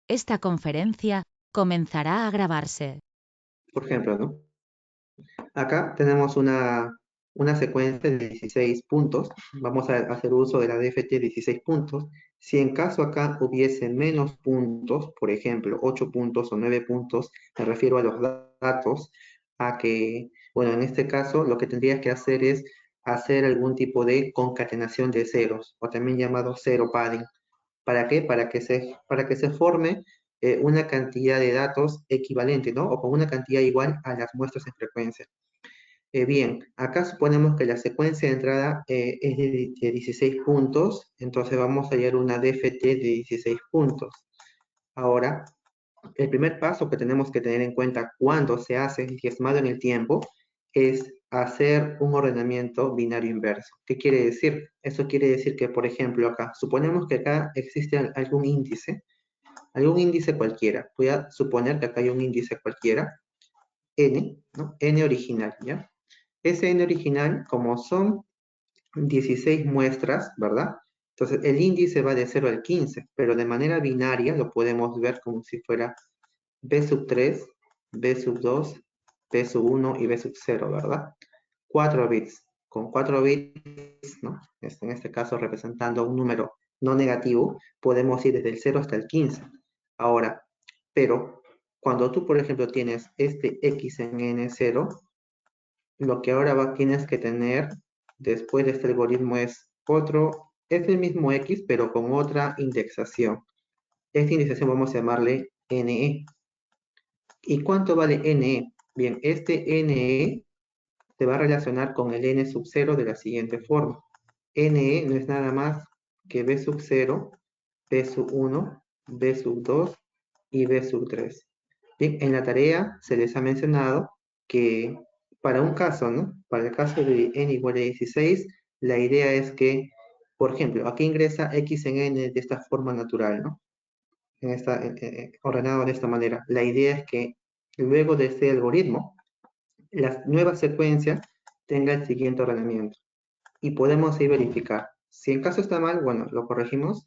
Esta conferencia comenzará a grabarse. Por ejemplo, ¿no? Acá tenemos una secuencia de 16 puntos. Vamos a hacer uso de la DFT 16 puntos. Si en caso acá hubiese menos puntos, por ejemplo, 8 puntos o 9 puntos, me refiero a los datos, a que, bueno, en este caso lo que tendrías que hacer es hacer algún tipo de concatenación de ceros, o también llamado zero padding. ¿Para qué? Para que se forme una cantidad de datos equivalente, ¿no? O con una cantidad igual a las muestras en frecuencia. Bien, acá suponemos que la secuencia de entrada es de 16 puntos, entonces vamos a hallar una DFT de 16 puntos. Ahora, el primer paso que tenemos que tener en cuenta cuando se hace diezmado en el tiempo es hacer un ordenamiento binario inverso. ¿Qué quiere decir? Eso quiere decir que, por ejemplo, acá, suponemos que acá existe algún índice cualquiera. Voy a suponer que acá hay un índice cualquiera, n, ¿no? N original, ¿ya? Ese n original, como son 16 muestras, ¿verdad? Entonces, el índice va de 0 al 15, pero de manera binaria lo podemos ver como si fuera B sub 3, B sub 2, B sub 1 y B sub 0, ¿verdad? 4 bits. Con 4 bits, ¿no? En este caso representando un número no negativo, podemos ir desde el 0 hasta el 15. Ahora, pero cuando tú, por ejemplo, tienes este X en N0, lo que ahora tienes que tener después de este algoritmo es el mismo X, pero con otra indexación. Esta indexación vamos a llamarle NE. ¿Y cuánto vale NE? Bien, este NE se va a relacionar con el N sub 0 de la siguiente forma. NE no es nada más que B sub 0, B sub 1, B sub 2 y B sub 3. Bien, en la tarea se les ha mencionado que para un caso, ¿no? Para el caso de n igual a 16, la idea es que, por ejemplo, aquí ingresa x en n de esta forma natural, ¿no? Ordenado de esta manera. La idea es que luego de este algoritmo, la nueva secuencia tenga el siguiente ordenamiento. Y podemos ahí verificar. Si en caso está mal, bueno, lo corregimos.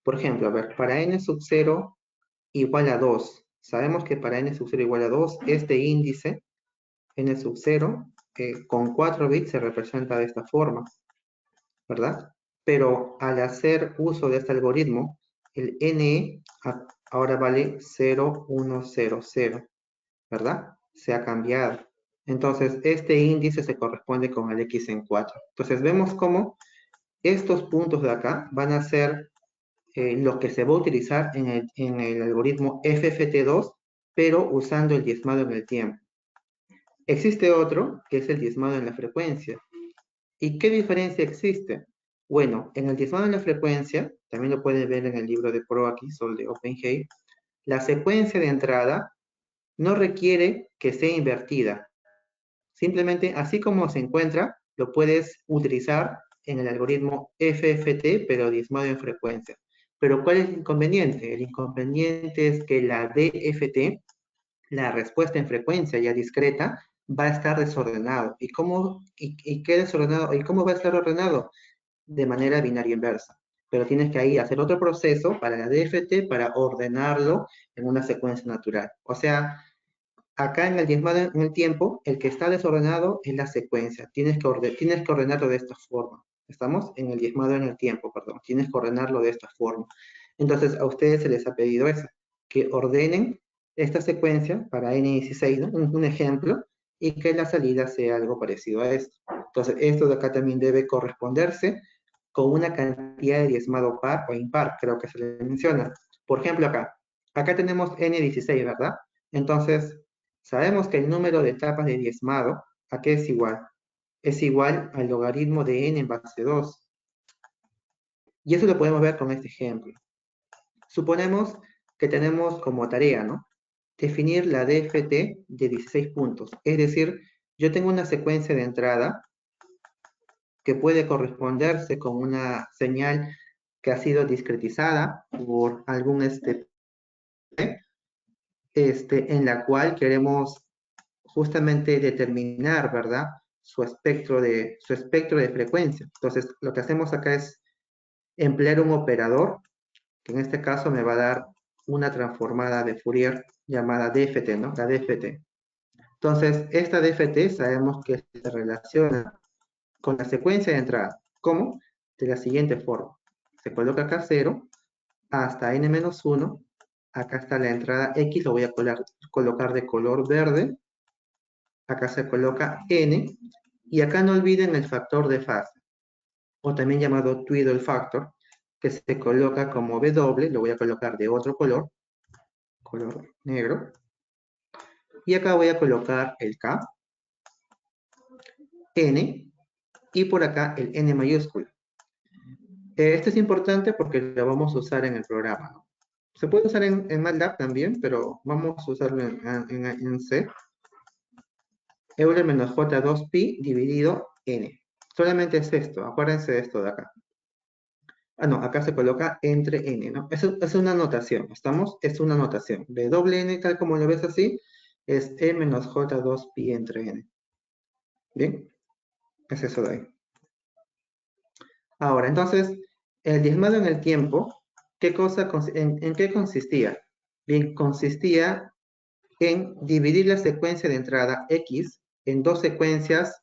Por ejemplo, a ver, para n sub 0 igual a 2. Sabemos que para n sub 0 igual a 2, este índice, n sub 0, con 4 bits se representa de esta forma, ¿verdad? Pero al hacer uso de este algoritmo, el n ahora vale 0, 1, 0, 0, ¿verdad? Se ha cambiado. Entonces, este índice se corresponde con el x en 4. Entonces, vemos cómo estos puntos de acá van a ser lo que se va a utilizar en el algoritmo FFT2, pero usando el diezmado en el tiempo. Existe otro, que es el diezmado en la frecuencia. ¿Y qué diferencia existe? Bueno, en el diezmado en la frecuencia, también lo pueden ver en el libro de ProAki, Sol de OpenGay, la secuencia de entrada no requiere que sea invertida. Simplemente, así como se encuentra, lo puedes utilizar en el algoritmo FFT, pero diezmado en frecuencia. Pero ¿cuál es el inconveniente? El inconveniente es que la DFT, la respuesta en frecuencia ya discreta, va a estar desordenado. ¿Qué desordenado? ¿Y cómo va a estar ordenado? De manera binaria inversa. Pero tienes que ahí hacer otro proceso para la DFT para ordenarlo en una secuencia natural. O sea, acá en el diezmado en el tiempo, el que está desordenado es la secuencia. Tienes que ordenarlo de esta forma. Estamos en el diezmado en el tiempo, perdón. Tienes que ordenarlo de esta forma. Entonces, a ustedes se les ha pedido eso, que ordenen esta secuencia para N16, ¿no? Un ejemplo, y que la salida sea algo parecido a esto. Entonces, esto de acá también debe corresponderse con una cantidad de diezmado par o impar, creo que se le menciona. Por ejemplo, acá tenemos N16, ¿verdad? Entonces, sabemos que el número de etapas de diezmado, ¿a qué es igual? Es igual al logaritmo de n en base 2. Y eso lo podemos ver con este ejemplo. Suponemos que tenemos como tarea, ¿no? Definir la DFT de 16 puntos. Es decir, yo tengo una secuencia de entrada que puede corresponderse con una señal que ha sido discretizada por algún en la cual queremos justamente determinar, ¿verdad? Su espectro de frecuencia. Entonces, lo que hacemos acá es emplear un operador, que en este caso me va a dar una transformada de Fourier llamada DFT, ¿no? La DFT. Entonces, esta DFT sabemos que se relaciona con la secuencia de entrada. ¿Cómo? De la siguiente forma. Se coloca acá 0 hasta n-1. Acá está la entrada X, lo voy a colocar de color verde. Acá se coloca n. Y acá no olviden el factor de fase, o también llamado twiddle factor, que se coloca como W, lo voy a colocar de otro color negro. Y acá voy a colocar el K, N, y por acá el N mayúsculo. Esto es importante porque lo vamos a usar en el programa, ¿no? Se puede usar en MATLAB también, pero vamos a usarlo en C. Euler menos J2pi dividido N. Solamente es esto, acuérdense de esto de acá. Ah, no, acá se coloca entre N, ¿no? Es una notación, ¿estamos? Es una notación. De doble N, tal como lo ves así, es E menos J2pi entre N. ¿Bien? Es eso de ahí. Ahora, entonces, el diezmado en el tiempo, ¿en qué consistía? Bien, consistía en dividir la secuencia de entrada X en dos secuencias,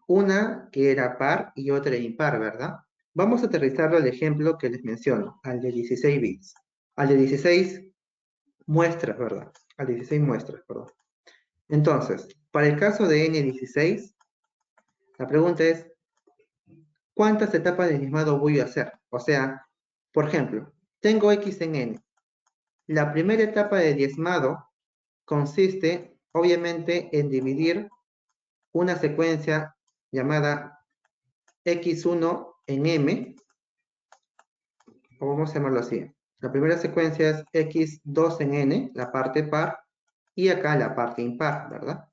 una que era par y otra impar, ¿verdad? Vamos a aterrizarlo al ejemplo que les menciono, al de 16 bits. Al de 16 muestras, ¿verdad? Al 16 muestras, perdón. Entonces, para el caso de n16, la pregunta es, ¿cuántas etapas de diezmado voy a hacer? O sea, por ejemplo, tengo X en n. La primera etapa de diezmado consiste, obviamente, en dividir una secuencia llamada X1 en M, o vamos a llamarlo así. La primera secuencia es X2 en N, la parte par, y acá la parte impar, ¿verdad?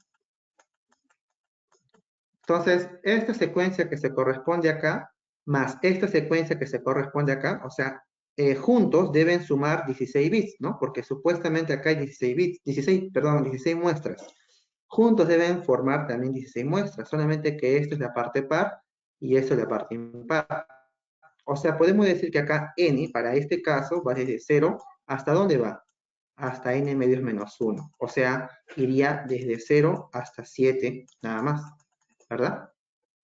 Entonces, esta secuencia que se corresponde acá, más esta secuencia que se corresponde acá, o sea, juntos deben sumar 16 bits, ¿no? Porque supuestamente acá hay 16 bits, 16 muestras. Juntos deben formar también 16 muestras, solamente que esto es la parte par y esto es la parte impar. O sea, podemos decir que acá n, para este caso, va desde 0, ¿hasta dónde va? Hasta n medios menos 1. O sea, iría desde 0 hasta 7, nada más, ¿verdad?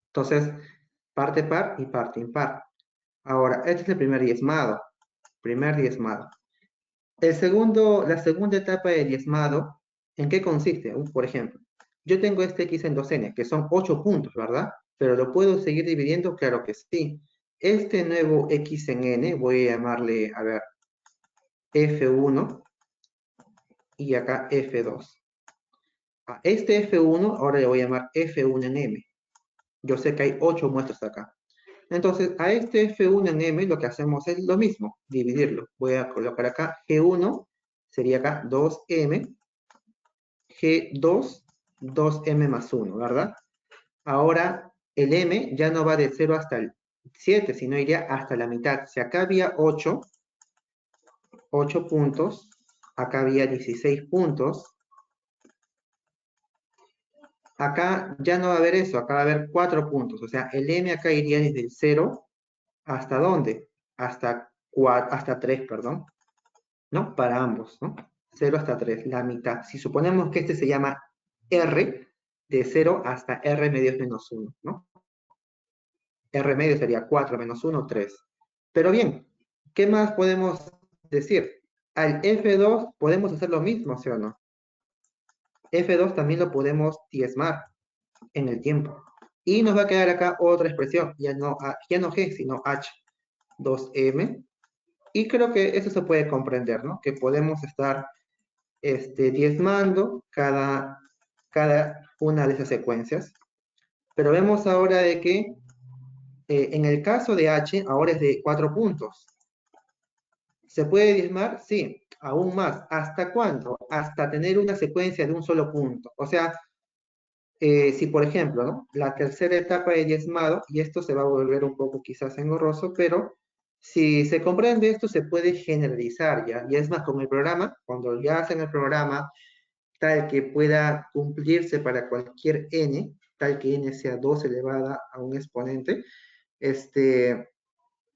Entonces, parte par y parte impar. Ahora, este es el primer diezmado. La segunda etapa de diezmado, ¿en qué consiste? Por ejemplo, yo tengo este x en 2n, que son 8 puntos, ¿verdad? Pero lo puedo seguir dividiendo, claro que sí. Este nuevo x en n, voy a llamarle, a ver, f1 y acá f2. A este f1 ahora le voy a llamar f1 en m. Yo sé que hay 8 muestras acá. Entonces, a este f1 en m lo que hacemos es lo mismo, dividirlo. Voy a colocar acá g1, sería acá 2m, g2, 2m más 1, ¿verdad? Ahora, el m ya no va de 0 hasta el 7, sino iría hasta la mitad. Si acá había 8 puntos, acá había 16 puntos, acá ya no va a haber eso, acá va a haber 4 puntos. O sea, el m acá iría desde el 0 hasta ¿dónde? Hasta 3, perdón. ¿No? Para ambos, ¿no? 0 hasta 3, la mitad. Si suponemos que este se llama R, de 0 hasta R medios menos 1, ¿no? R medio sería 4 menos 1, 3. Pero bien, ¿qué más podemos decir? Al F2 podemos hacer lo mismo, ¿sí o no? F2 también lo podemos diezmar en el tiempo. Y nos va a quedar acá otra expresión, ya no G, sino H, 2M. Y creo que eso se puede comprender, ¿no? Que podemos estar diezmando cada una de esas secuencias. Pero vemos ahora de que en el caso de H, ahora es de 4 puntos. ¿Se puede diezmar? Sí, aún más. ¿Hasta cuándo? Hasta tener una secuencia de un solo punto. O sea, si por ejemplo, ¿no? La tercera etapa de diezmado, y esto se va a volver un poco quizás engorroso, pero si se comprende esto, se puede generalizar ya. Y es más, con el programa, cuando ya hacen el programa, tal que pueda cumplirse para cualquier n, tal que n sea 2 elevada a un exponente,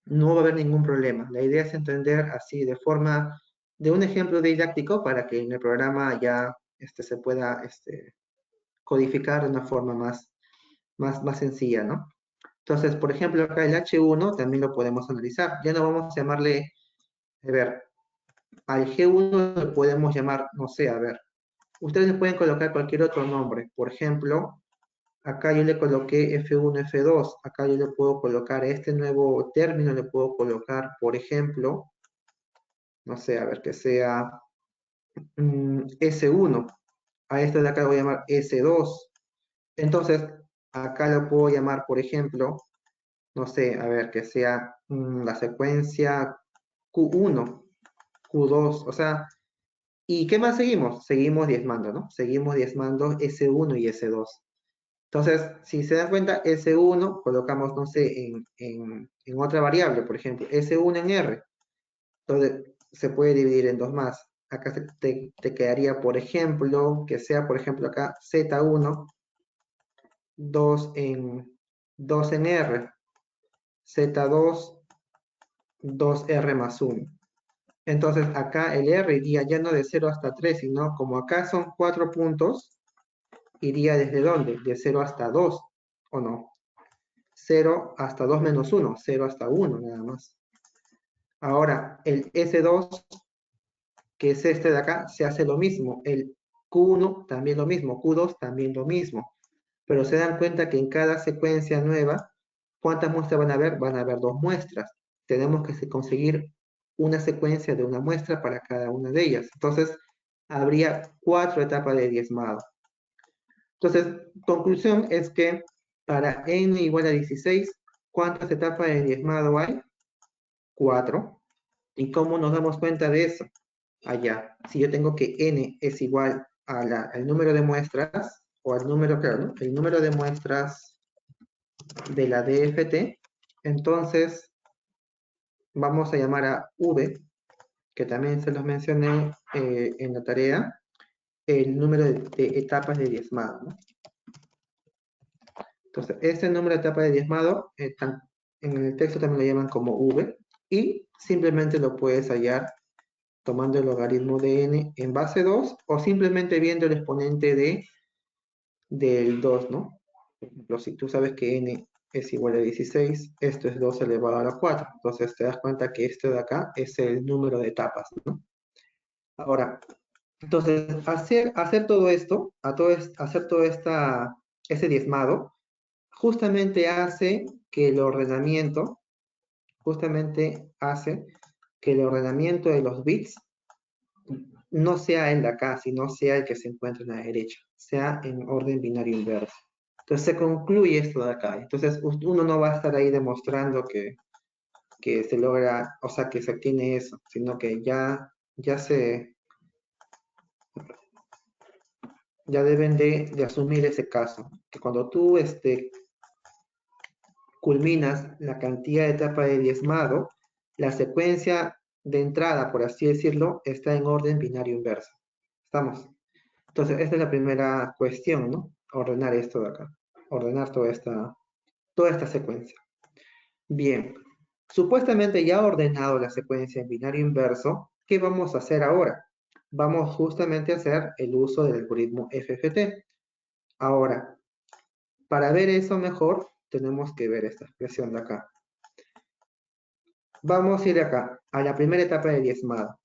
no va a haber ningún problema. La idea es entender así de forma de un ejemplo didáctico para que en el programa ya se pueda codificar de una forma más sencilla, ¿no? Entonces, por ejemplo, acá el H1 también lo podemos analizar. Ya no vamos a llamarle, a ver, al G1 le podemos llamar, no sé, a ver, ustedes le pueden colocar cualquier otro nombre. Por ejemplo, acá yo le coloqué F1, F2. Acá yo le puedo colocar este nuevo término, le puedo colocar, por ejemplo, no sé, a ver, que sea S1. A esto de acá lo voy a llamar S2. Entonces, acá lo puedo llamar, por ejemplo, no sé, a ver, que sea la secuencia Q1, Q2, o sea, ¿y qué más seguimos? Seguimos diezmando, ¿no? Seguimos diezmando S1 y S2. Entonces, si se dan cuenta, S1 colocamos, no sé, en otra variable, por ejemplo, S1 en R. Entonces, se puede dividir en dos más. Acá te quedaría, por ejemplo, que sea, por ejemplo, acá Z1, 2 en R, Z2, 2R más 1. Entonces, acá el R iría ya no de 0 hasta 3, sino como acá son 4 puntos, iría desde dónde? De 0 hasta 2, ¿o no? 0 hasta 2 menos 1, 0 hasta 1 nada más. Ahora, el S2, que es este de acá, se hace lo mismo. El Q1 también lo mismo, Q2 también lo mismo. Pero se dan cuenta que en cada secuencia nueva, ¿cuántas muestras van a haber? Van a haber 2 muestras. Tenemos que conseguir una secuencia de una muestra para cada una de ellas. Entonces, habría 4 etapas de diezmado. Entonces, conclusión es que para n igual a 16, ¿cuántas etapas de diezmado hay? 4. ¿Y cómo nos damos cuenta de eso? Allá, si yo tengo que n es igual al número de muestras, o al número, claro, ¿no? El número de muestras de la DFT, entonces vamos a llamar a V, que también se los mencioné en la tarea, el número de etapas de diezmado, ¿no? Entonces, este número de etapas de diezmado, en el texto también lo llaman como V, y simplemente lo puedes hallar tomando el logaritmo de n en base 2, o simplemente viendo el exponente del 2, ¿no? Por ejemplo, si tú sabes que n es igual a 16, esto es 2 elevado a la 4. Entonces te das cuenta que esto de acá es el número de etapas, ¿no? Ahora, entonces, hacer todo esto, hacer todo ese diezmado, justamente hace que el ordenamiento, de los bits no sea el de acá, sino sea el que se encuentra en la derecha, sea en orden binario inverso. Entonces se concluye esto de acá. Entonces uno no va a estar ahí demostrando que se logra, o sea, que se obtiene eso, sino que ya deben de asumir ese caso, que cuando tú culminas la cantidad de etapa de diezmado, la secuencia de entrada, por así decirlo, está en orden binario inverso. ¿Estamos? Entonces, esta es la primera cuestión, ¿no? Ordenar esto de acá. Ordenar toda esta secuencia. Bien. Supuestamente ya ordenado la secuencia en binario inverso, ¿qué vamos a hacer ahora? Vamos justamente a hacer el uso del algoritmo FFT. Ahora, para ver eso mejor, tenemos que ver esta expresión de acá. Vamos a ir acá, a la primera etapa de diezmado.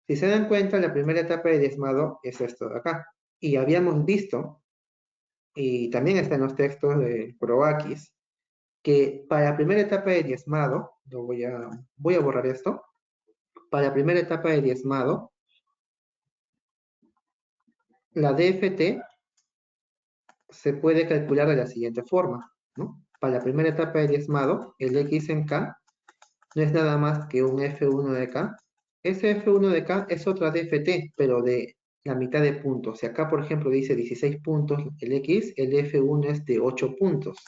Si se dan cuenta, la primera etapa de diezmado es esto de acá. Y habíamos visto, y también está en los textos de Proakis, que para la primera etapa de diezmado, voy a borrar esto, para la primera etapa de diezmado, la DFT se puede calcular de la siguiente forma, ¿no? Para la primera etapa de diezmado, el X en K no es nada más que un F1 de K. Ese F1 de K es otra DFT, pero de la mitad de puntos. Si acá, por ejemplo, dice 16 puntos el X, el F1 es de 8 puntos.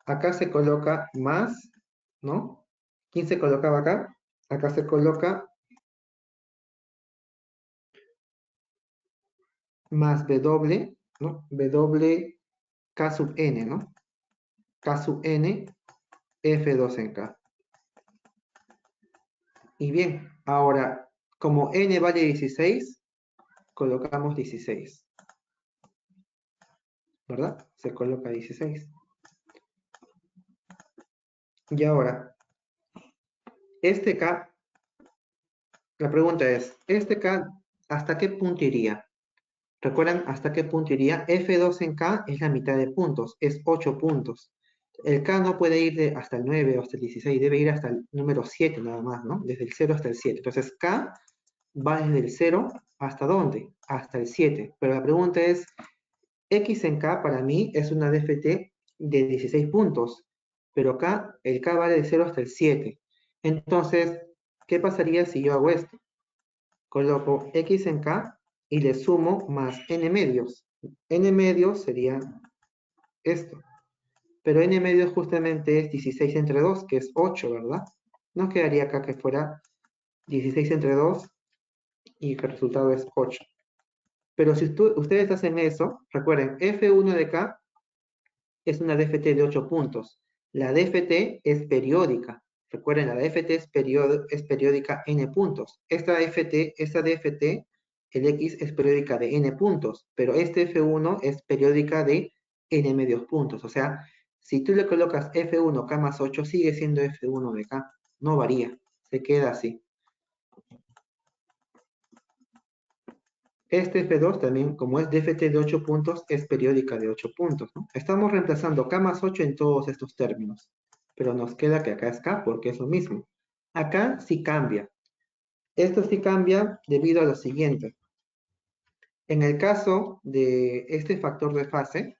Acá se coloca más, ¿no? ¿Quién se colocaba acá? Acá se coloca más W, ¿no? W K sub N, ¿no? K sub N, F2 en K. Y bien, ahora, como n vale 16, colocamos 16. ¿Verdad? Se coloca 16. Y ahora, este K, la pregunta es, ¿este K hasta qué punto iría? ¿Recuerdan hasta qué punto iría? F2 en K es la mitad de puntos, es 8 puntos. El K no puede ir hasta el 9 o hasta el 16, debe ir hasta el número 7 nada más, ¿no? Desde el 0 hasta el 7. Entonces K va desde el 0 hasta ¿dónde? Hasta el 7. Pero la pregunta es, X en K para mí es una DFT de 16 puntos, pero acá el K vale de 0 hasta el 7. Entonces, ¿qué pasaría si yo hago esto? Coloco X en K y le sumo más N medios. N medios sería esto. Pero N medios justamente es 16 entre 2, que es 8, ¿verdad? Nos quedaría acá que fuera 16 entre 2 y que el resultado es 8. Pero si ustedes hacen eso, recuerden, F1 de K es una DFT de 8 puntos. La DFT es periódica. Recuerden, la DFT es periódica n puntos. Esta DFT, el X es periódica de n puntos, pero este F1 es periódica de n medios puntos. O sea, si tú le colocas F1 K más 8, sigue siendo F1 de K. No varía, se queda así. Este F2 también, como es DFT de 8 puntos, es periódica de 8 puntos, ¿no? Estamos reemplazando K más 8 en todos estos términos, pero nos queda que acá es K porque es lo mismo. Acá sí cambia. Esto sí cambia debido a lo siguiente. En el caso de este factor de fase,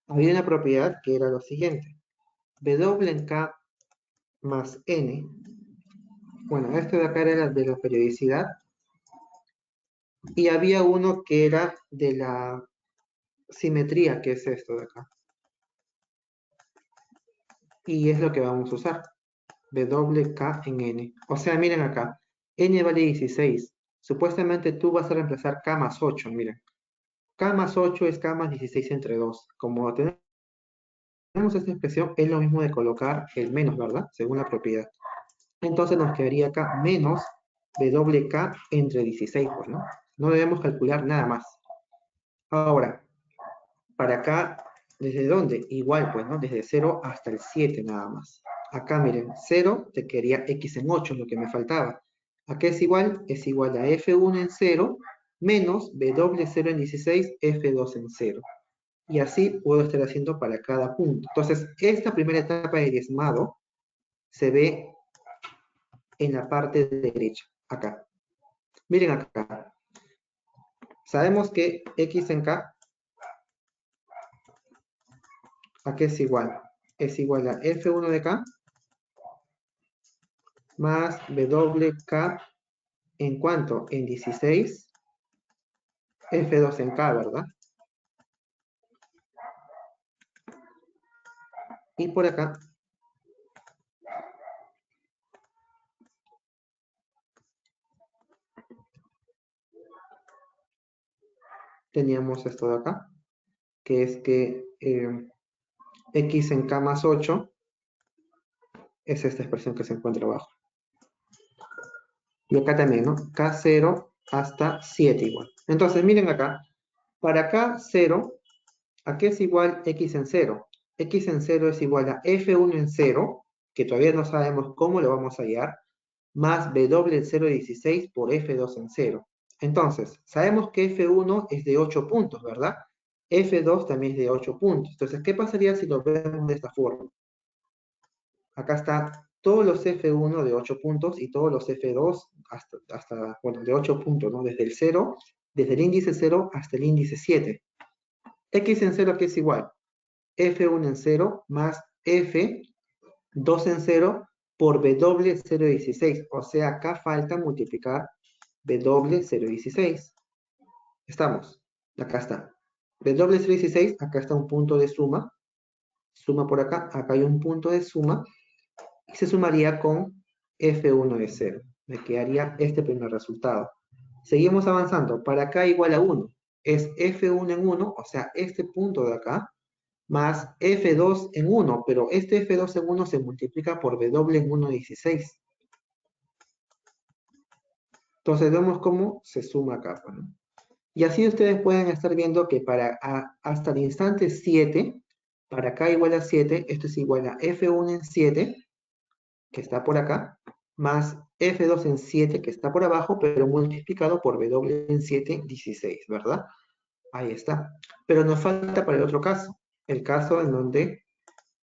había una propiedad que era lo siguiente. W en K más N. Bueno, esto de acá era de la periodicidad. Y había uno que era de la simetría, que es esto de acá. Y es lo que vamos a usar. WK en N. O sea, miren acá. N vale 16. Supuestamente tú vas a reemplazar K más 8, miren. K más 8 es K más 16 entre 2. Como tenemos esta expresión, es lo mismo de colocar el menos, ¿verdad? Según la propiedad. Entonces nos quedaría acá menos WK entre 16, pues, ¿no? No debemos calcular nada más. Ahora, para acá, ¿desde dónde? Igual, pues, ¿no? Desde 0 hasta el 7 nada más. Acá, miren, 0 te quedaría x en 8, lo que me faltaba. Acá es igual a f1 en 0 menos w0 en 16, f2 en 0. Y así puedo estar haciendo para cada punto. Entonces, esta primera etapa de diezmado se ve en la parte derecha, acá. Miren acá. Sabemos que x en k, ¿a qué es igual? Es igual a f1 de k más WK en cuánto? En 16, F2 en K, ¿verdad? Y por acá teníamos esto de acá, que es que X en K más 8 es esta expresión que se encuentra abajo. Y acá también, ¿no? K0 hasta 7 igual. Entonces, miren acá, para K0, ¿a qué es igual X en 0? X en 0 es igual a F1 en 0, que todavía no sabemos cómo lo vamos a hallar, más W en 0,16 por F2 en 0. Entonces, sabemos que F1 es de 8 puntos, ¿verdad? F2 también es de 8 puntos. Entonces, ¿qué pasaría si lo vemos de esta forma? Acá está todos los F1 de 8 puntos y todos los F2 hasta bueno, de 8 puntos, ¿no? Desde el 0, desde el índice 0 hasta el índice 7. X en 0, ¿qué es igual? F1 en 0 más F2 en 0 por W0,16. O sea, acá falta multiplicar W0,16. Estamos. Acá está. W0,16, acá está un punto de suma. Suma por acá. Acá hay un punto de suma. Y se sumaría con F1 de 0. Me quedaría este primer resultado. Seguimos avanzando. Para acá igual a 1. Es F1 en 1, o sea, este punto de acá, más F2 en 1, pero este F2 en 1 se multiplica por W en 1,16. Entonces vemos cómo se suma acá, pues, ¿no? Y así ustedes pueden estar viendo que hasta el instante 7, para acá igual a 7, esto es igual a F1 en 7, que está por acá, más F2 en 7, que está por abajo, pero multiplicado por W en 7, 16, ¿verdad? Ahí está. Pero nos falta para el otro caso, el caso en donde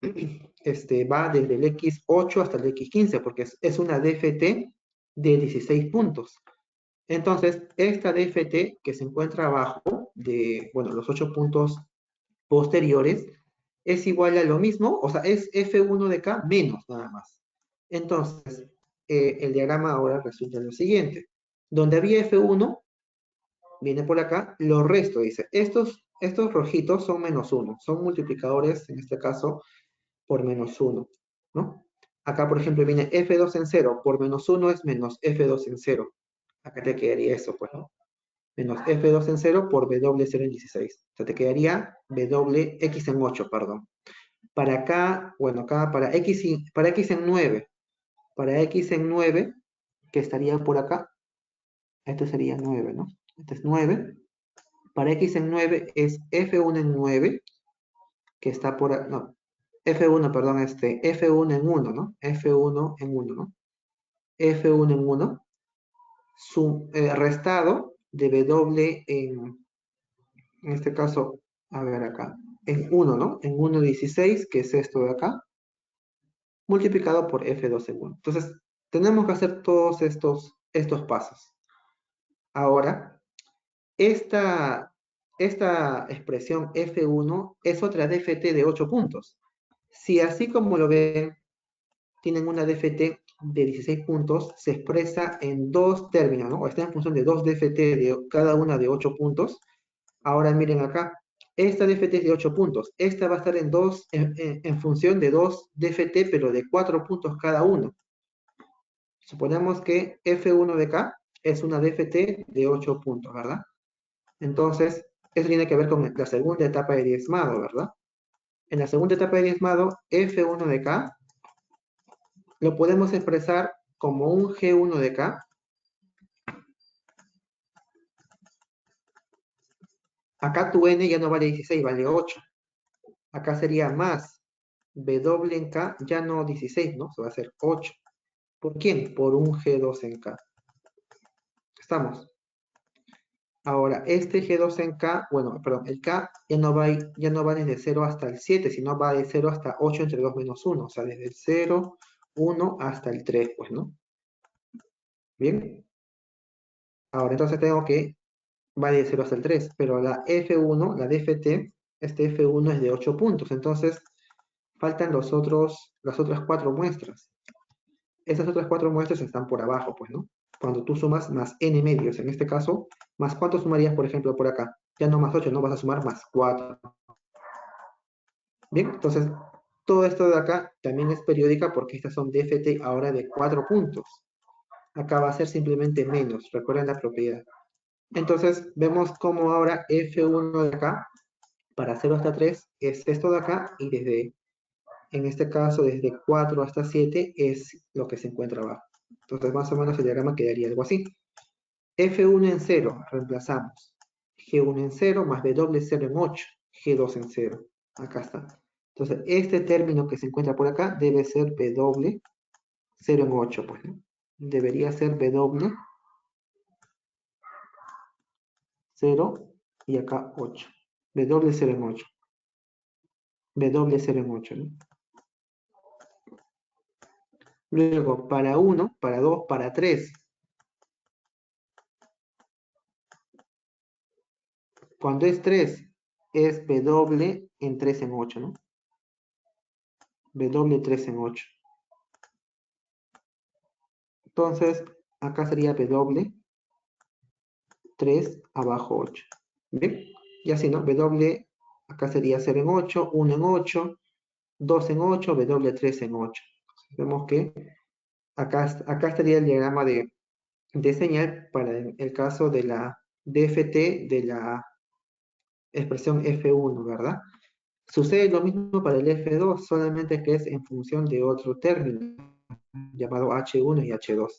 va desde el X8 hasta el X15, porque es una DFT de 16 puntos. Entonces, esta DFT que se encuentra abajo de, bueno, los 8 puntos posteriores, es igual a lo mismo, o sea, es F1 de K menos nada más. Entonces, el diagrama ahora resulta lo siguiente. Donde había F1, viene por acá, lo resto dice, estos rojitos son menos 1, son multiplicadores, en este caso, por menos 1, ¿no? Acá, por ejemplo, viene F2 en 0, por menos 1 es menos F2 en 0. Acá te quedaría eso, pues, ¿no? Menos F2 en 0 por W0 en 16. O sea, te quedaría WX en 8, perdón. Para acá, bueno, acá para X en 9. Para X en 9, que estaría por acá, esto sería 9, ¿no? Este es 9. Para X en 9 es F1 en 9, que está por, no, F1, perdón, F1 en 1, ¿no? F1 en 1, ¿no? F1 en 1, restado de W en este caso, a ver acá, en 1, ¿no? En 1,16, que es esto de acá, multiplicado por F2 en 1. Entonces, tenemos que hacer todos estos pasos. Ahora, esta expresión F1 es otra DFT de 8 puntos. Si así como lo ven, tienen una DFT de 16 puntos, se expresa en dos términos, ¿no? O está en función de dos DFT de cada una de 8 puntos. Ahora miren acá, esta DFT es de 8 puntos. Esta va a estar en función de dos DFT, pero de 4 puntos cada uno. Suponemos que F1 de K es una DFT de 8 puntos, ¿verdad? Entonces, eso tiene que ver con la segunda etapa de diezmado, ¿verdad? En la segunda etapa de diezmado, F1 de K lo podemos expresar como un G1 de K. Acá tu N ya no vale 16, vale 8. Acá sería más W en K, ya no 16, ¿no? Se va a hacer 8. ¿Por quién? Por un G2 en K. ¿Estamos? Ahora, este G2 en K, bueno, perdón, el K ya no va desde 0 hasta el 7, sino va de 0 hasta 8 entre 2 menos 1. O sea, desde el 0, 1 hasta el 3, pues, ¿no? Bien. Ahora, entonces tengo que va de 0 hasta el 3, pero la F1, la DFT, este F1 es de 8 puntos. Entonces, faltan las otras 4 muestras. Esas otras 4 muestras están por abajo, pues, ¿no? Cuando tú sumas más n medios, en este caso, ¿más cuánto sumarías, por ejemplo, por acá? Ya no más 8, no vas a sumar más 4. Bien, entonces, todo esto de acá también es periódica porque estas son DFT ahora de 4 puntos. Acá va a ser simplemente menos, recuerden la propiedad. Entonces, vemos cómo ahora F1 de acá, para 0 hasta 3, es esto de acá, y en este caso, desde 4 hasta 7, es lo que se encuentra abajo. Entonces, más o menos el diagrama quedaría algo así. F1 en 0, reemplazamos. G1 en 0 más W0 en 8, G2 en 0. Acá está. Entonces, este término que se encuentra por acá debe ser W0 en 8, pues, ¿no? Debería ser W0 y acá 8. W0 en 8. W0 en 8, ¿no? Luego, para 1, para 2, para 3. Cuando es 3, es W en 3 en 8, ¿no? W3 en 8. Entonces, acá sería W3 abajo 8. ¿Bien? Y así, ¿no? W, acá sería 0 en 8, 1 en 8, 2 en 8, W3 en 8. Vemos que acá estaría el diagrama de señal para el caso de la DFT de la expresión F1, ¿verdad? Sucede lo mismo para el F2, solamente que es en función de otro término, llamado H1 y H2.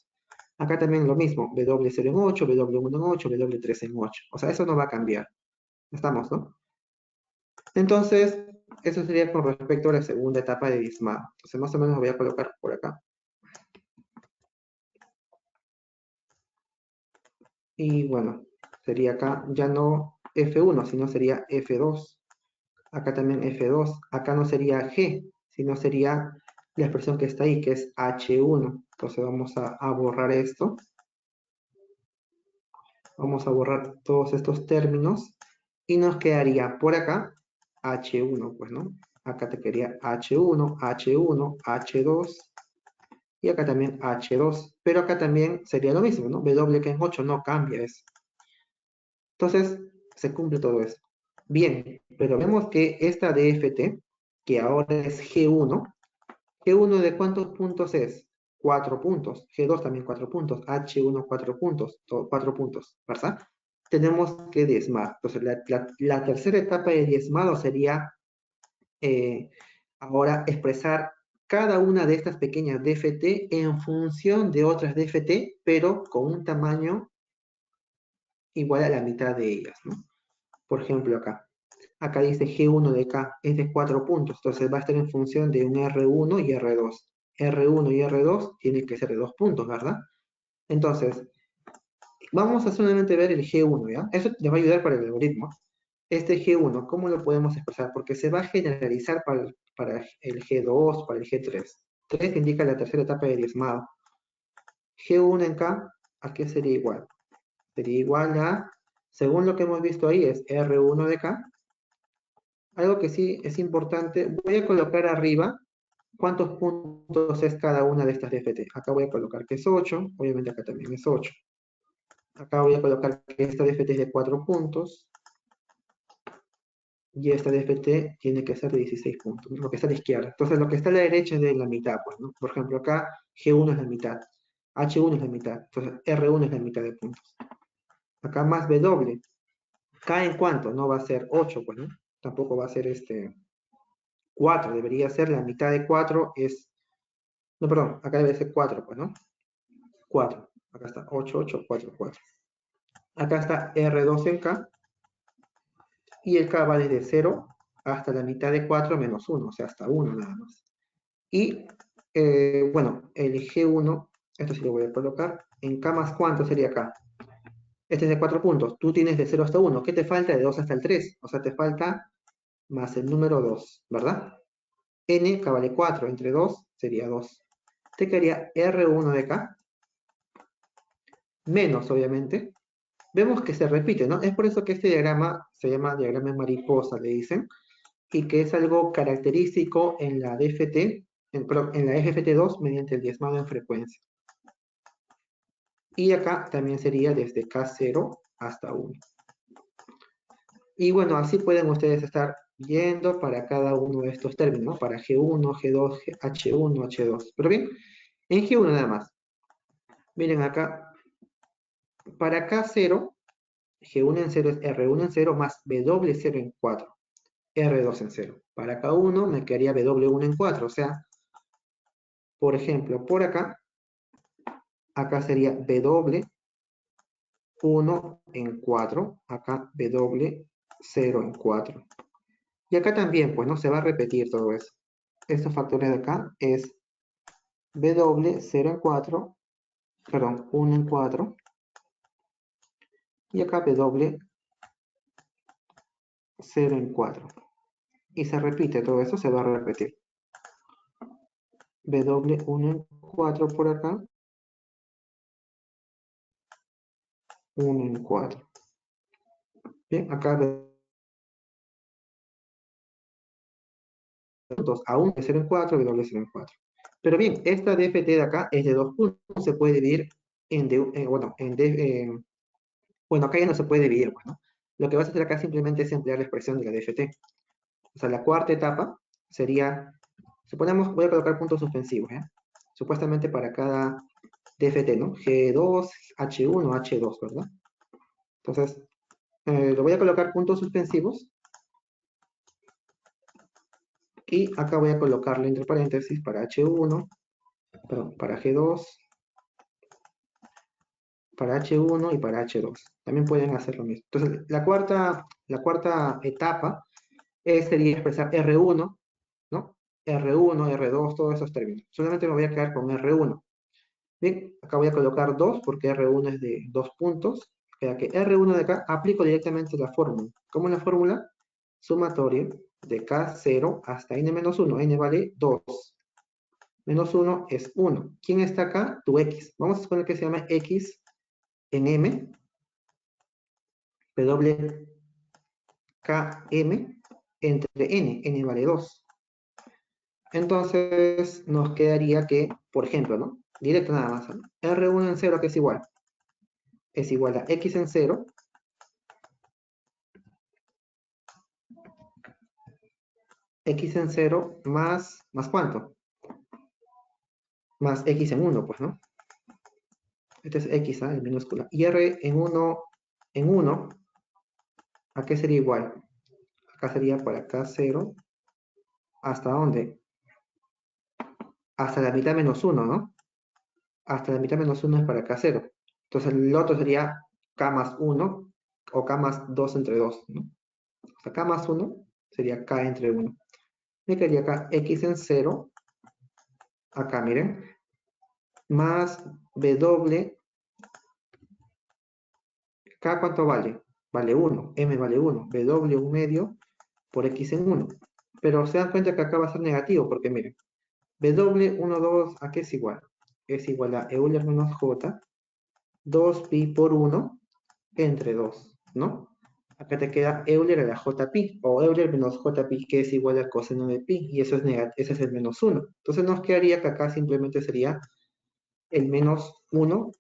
Acá también lo mismo, W0 en 8, W1 en 8, W3 en 8. O sea, eso no va a cambiar. Estamos, ¿no? Entonces, eso sería con respecto a la segunda etapa de diezmado. Entonces, más o menos lo voy a colocar por acá. Y bueno, sería acá ya no F1, sino sería F2. Acá también F2. Acá no sería G, sino sería la expresión que está ahí, que es H1. Entonces vamos a borrar esto. Vamos a borrar todos estos términos y nos quedaría por acá H1, pues, ¿no? Acá te quedaría H1, H1, H2 y acá también H2. Pero acá también sería lo mismo, ¿no? W que en 8 no cambia eso. Entonces, se cumple todo eso. Bien, pero vemos que esta DFT, que ahora es G1, G1 de cuántos puntos es? 4 puntos. G2 también 4 puntos. H1 4 puntos. 4 puntos, ¿verdad? Tenemos que diezmar. Entonces, la tercera etapa de diezmado sería ahora expresar cada una de estas pequeñas DFT en función de otras DFT, pero con un tamaño igual a la mitad de ellas, ¿no? Por ejemplo, acá dice G1 de K, es de 4 puntos, entonces va a estar en función de un R1 y R2. R1 y R2 tienen que ser de 2 puntos, ¿verdad? Entonces, vamos a solamente ver el G1, ¿ya? Eso te va a ayudar para el algoritmo. Este G1, ¿cómo lo podemos expresar? Porque se va a generalizar para el G2, para el G3. 3 indica la tercera etapa de diezmado. G1 en K, ¿a qué sería igual? Sería igual a, según lo que hemos visto ahí, es R1 de K. Algo que sí es importante, voy a colocar arriba cuántos puntos es cada una de estas DFT. Acá voy a colocar que es 8, obviamente acá también es 8. Acá voy a colocar que esta DFT es de 4 puntos. Y esta DFT tiene que ser de 16 puntos, lo que está a la izquierda. Entonces lo que está a la derecha es de la mitad, pues, ¿no? Por ejemplo, acá G1 es la mitad, H1 es la mitad, entonces R1 es la mitad de puntos. Acá más W. ¿K en cuánto? No va a ser 8, pues, ¿no? Tampoco va a ser 4, debería ser la mitad de 4 es... No, perdón, acá debe ser 4, pues, ¿no? 4. Acá está 8, 8, 4, 4. Acá está R2 en K. Y el K va desde 0 hasta la mitad de 4 menos 1, o sea, hasta 1 nada más. Y, bueno, el G1, esto sí lo voy a colocar. En K más cuánto sería K. Este es de 4 puntos. Tú tienes de 0 hasta 1. ¿Qué te falta? De 2 hasta el 3. O sea, te falta más el número 2, ¿verdad? N, K vale 4. Entre 2 sería 2. Te quedaría R1 de K. Menos, obviamente. Vemos que se repite, ¿no? Es por eso que este diagrama se llama diagrama de mariposa, le dicen. Y que es algo característico en la DFT, en la FFT2 mediante el diezmado en frecuencia. Y acá también sería desde K0 hasta 1. Y bueno, así pueden ustedes estar viendo para cada uno de estos términos, ¿no? Para G1, G2, H1, H2. Pero bien, en G1 nada más. Miren acá, para K0, G1 en 0 es R1 en 0 más W0 en 4. R2 en 0. Para K1 me quedaría W1 en 4. O sea, por ejemplo, por acá sería W1 en 4, acá W0 en 4. Y acá también, pues no se va a repetir todo eso. Estos factores de acá es W0 en 4, perdón, 1 en 4. Y acá W0 en 4. Y se repite, todo eso se va a repetir. W1 en 4 por acá. 1 en 4. Bien, acá aún es 0 en 4, W0 en 4. Pero bien, esta DFT de acá es de 2 puntos, se puede dividir bueno, acá ya no se puede dividir, bueno. Lo que vas a hacer acá simplemente es emplear la expresión de la DFT. O sea, la cuarta etapa sería, suponemos, voy a colocar puntos suspensivos, ¿eh? Supuestamente para cada DFT, ¿no? G2, H1, H2, ¿verdad? Entonces, lo voy a colocar puntos suspensivos. Y acá voy a colocarle entre paréntesis para H1, perdón, para G2, para H1 y para H2. También pueden hacer lo mismo. Entonces, la cuarta etapa sería expresar R1, ¿no? R1, R2, todos esos términos. Solamente me voy a quedar con R1. Bien, acá voy a colocar 2 porque R1 es de 2 puntos. Queda que R1 de acá aplico directamente la fórmula. ¿Cómo es la fórmula? Sumatorio de K0 hasta N-1. N vale 2. Menos 1 es 1. ¿Quién está acá? Tu X. Vamos a suponer que se llama X en M, W KM entre N vale 2. Entonces nos quedaría que, por ejemplo, ¿no? Directo nada más, ¿no? R1 en 0, que es igual. Es igual a X en 0. X en 0 más ¿cuánto? Más X en 1, pues, ¿no? Este es X, ¿ah? En minúscula. Y R en 1, ¿a qué sería igual? Acá sería por acá 0. ¿Hasta dónde? Hasta la mitad menos 1, ¿no? Hasta la mitad menos 1 es para acá 0. Entonces el otro sería K más 1 o K más 2 entre 2, ¿no? O sea, K más 1 sería K entre 1. Me quedaría acá X en 0, acá miren, más W, K ¿cuánto vale? Vale 1, M vale 1, W un medio por X en 1. Pero se dan cuenta que acá va a ser negativo, porque miren, W1, 2, ¿a qué es igual? Es igual a Euler menos J, 2pi por 1 entre 2, ¿no? Acá te queda Euler a la JPi, o Euler menos JPi, que es igual a coseno de pi, y eso es ese es el menos 1. Entonces nos quedaría que acá simplemente sería el menos 1,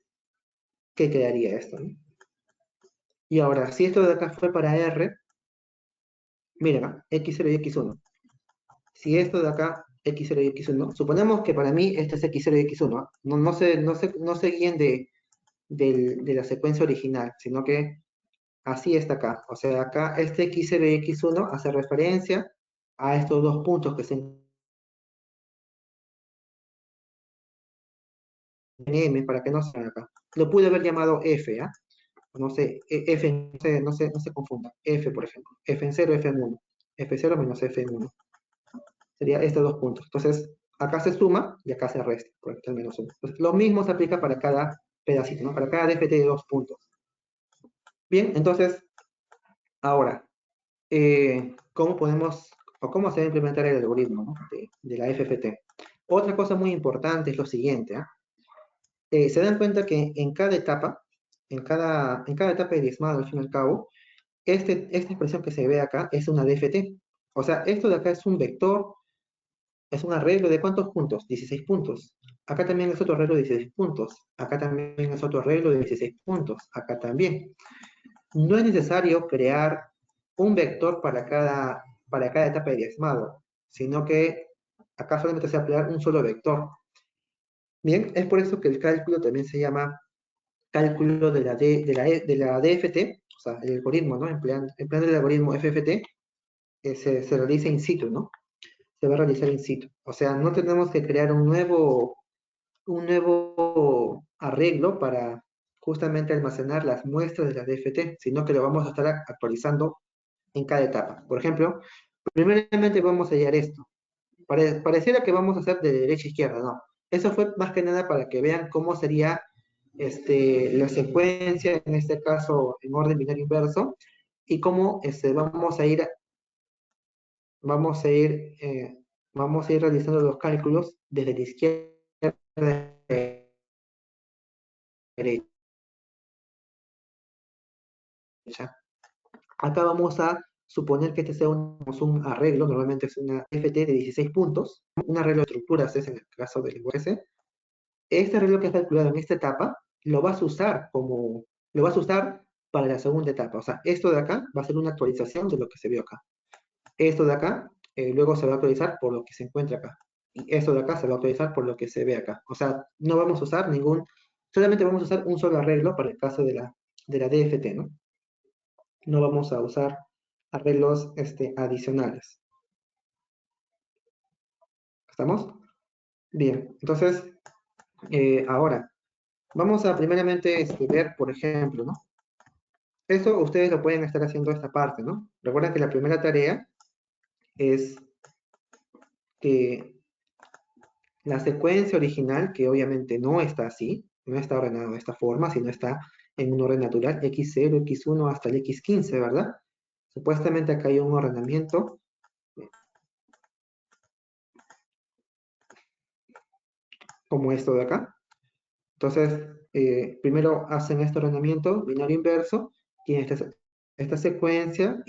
que quedaría esto, ¿no? Y ahora, si esto de acá fue para R, miren, X0 y X1. Si esto de acá, X0 y X1, suponemos que para mí este es X0 y X1, ¿ah? No se guíen de la secuencia original, sino que así está acá. O sea, acá este X0 y X1 hace referencia a estos dos puntos que se encuentran en M, para que no sean acá. Lo pude haber llamado F, ¿ah? No sé, F, no se confunda. F, por ejemplo. F en 0, F en 1. F0 menos F en 1. Sería estos dos puntos. Entonces, acá se suma y acá se resta, por aquí está el menos 1. Entonces, lo mismo se aplica para cada pedacito, ¿no? Para cada DFT de 2 puntos. Bien, entonces, ahora, ¿cómo podemos, o cómo se va a implementar el algoritmo, ¿no? de la FFT? Otra cosa muy importante es lo siguiente, ¿ah? Se dan cuenta que en cada etapa, en cada etapa de diezmado, al fin y al cabo, esta expresión que se ve acá es una DFT. O sea, esto de acá es un vector, es un arreglo de ¿cuántos puntos? 16 puntos. Acá también es otro arreglo de 16 puntos. Acá también es otro arreglo de 16 puntos. Acá también. No es necesario crear un vector para cada etapa de diezmado, sino que acá solamente se va a emplear un solo vector. Bien, es por eso que el cálculo también se llama cálculo de la DFT, o sea, el algoritmo, ¿no? Empleando el algoritmo FFT, se realiza in situ, ¿no? Se va a realizar in situ. O sea, no tenemos que crear un nuevo arreglo para justamente almacenar las muestras de la DFT, sino que lo vamos a estar actualizando en cada etapa. Por ejemplo, primeramente vamos a hallar esto. Pareciera que vamos a hacer de derecha a izquierda, no. Eso fue más que nada para que vean cómo sería la secuencia, en este caso en orden binario inverso, y cómo vamos a ir, eh, vamos a ir realizando los cálculos desde la izquierda a la derecha. Acá vamos a suponer que este sea un arreglo, normalmente es una FT de 16 puntos, un arreglo de estructuras es en el caso del lenguaje. Este arreglo que es calculado en esta etapa lo vas a usar para la segunda etapa. O sea, esto de acá va a ser una actualización de lo que se vio acá. Esto de acá luego se va a actualizar por lo que se encuentra acá. Y esto de acá se va a actualizar por lo que se ve acá. O sea, no vamos a usar solamente vamos a usar un solo arreglo para el caso de la DFT, ¿no? No vamos a usar arreglos adicionales. ¿Estamos? Bien, entonces, ahora, Vamos a primeramente ver, por ejemplo, ¿no? Eso ustedes lo pueden estar haciendo esta parte, ¿no? Recuerden que la primera tarea es que la secuencia original, que obviamente no está así, no está ordenado de esta forma, sino está en un orden natural, x0, x1 hasta el x15, ¿verdad? Supuestamente acá hay un ordenamiento como esto de acá. Entonces, primero hacen este ordenamiento binario inverso, tiene esta secuencia.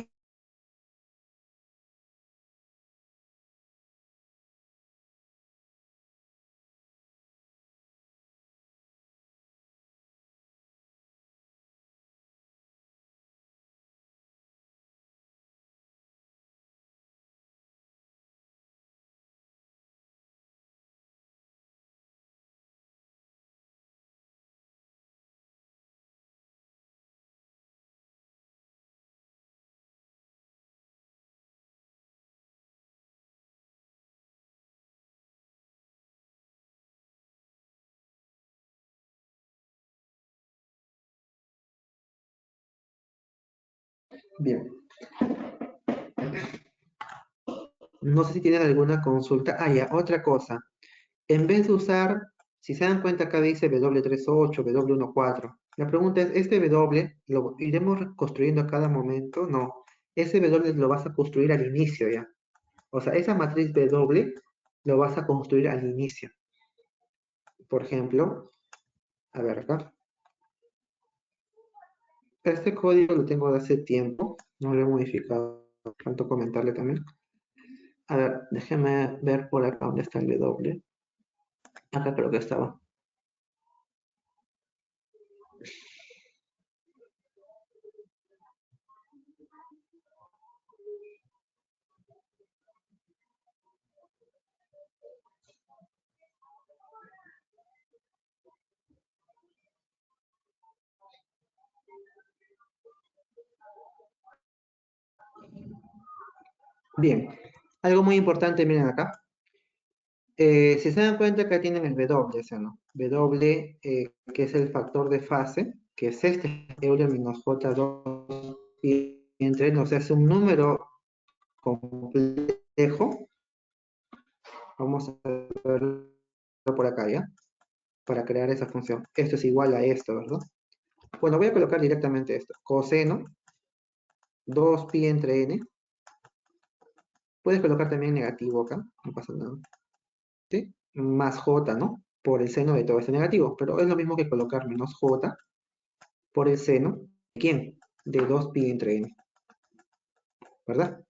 Bien, no sé si tienen alguna consulta. Ah, ya, otra cosa. En vez de usar, si se dan cuenta, acá dice W38, W14. La pregunta es, ¿este W lo iremos construyendo a cada momento? No. Ese W lo vas a construir al inicio ya. O sea, esa matriz W lo vas a construir al inicio. Por ejemplo, a ver acá. Este código lo tengo de hace tiempo. No lo he modificado. Falta comentarle también. A ver, déjeme ver por acá dónde está el W. Acá creo que estaba. Bien. Algo muy importante, miren acá. Si se dan cuenta que tienen el W, ¿sí o no? W, que es el factor de fase, que es este Euler menos J2 y entre nos es un número complejo. Vamos a verlo por acá, ¿ya? Para crear esa función. Esto es igual a esto, ¿verdad? Bueno, voy a colocar directamente esto. Coseno, 2pi entre n. Puedes colocar también negativo acá, no pasa nada. ¿Sí? Más j, ¿no? Por el seno de todo ese negativo. Pero es lo mismo que colocar menos j por el seno. ¿De quién? De 2pi entre n. ¿Verdad?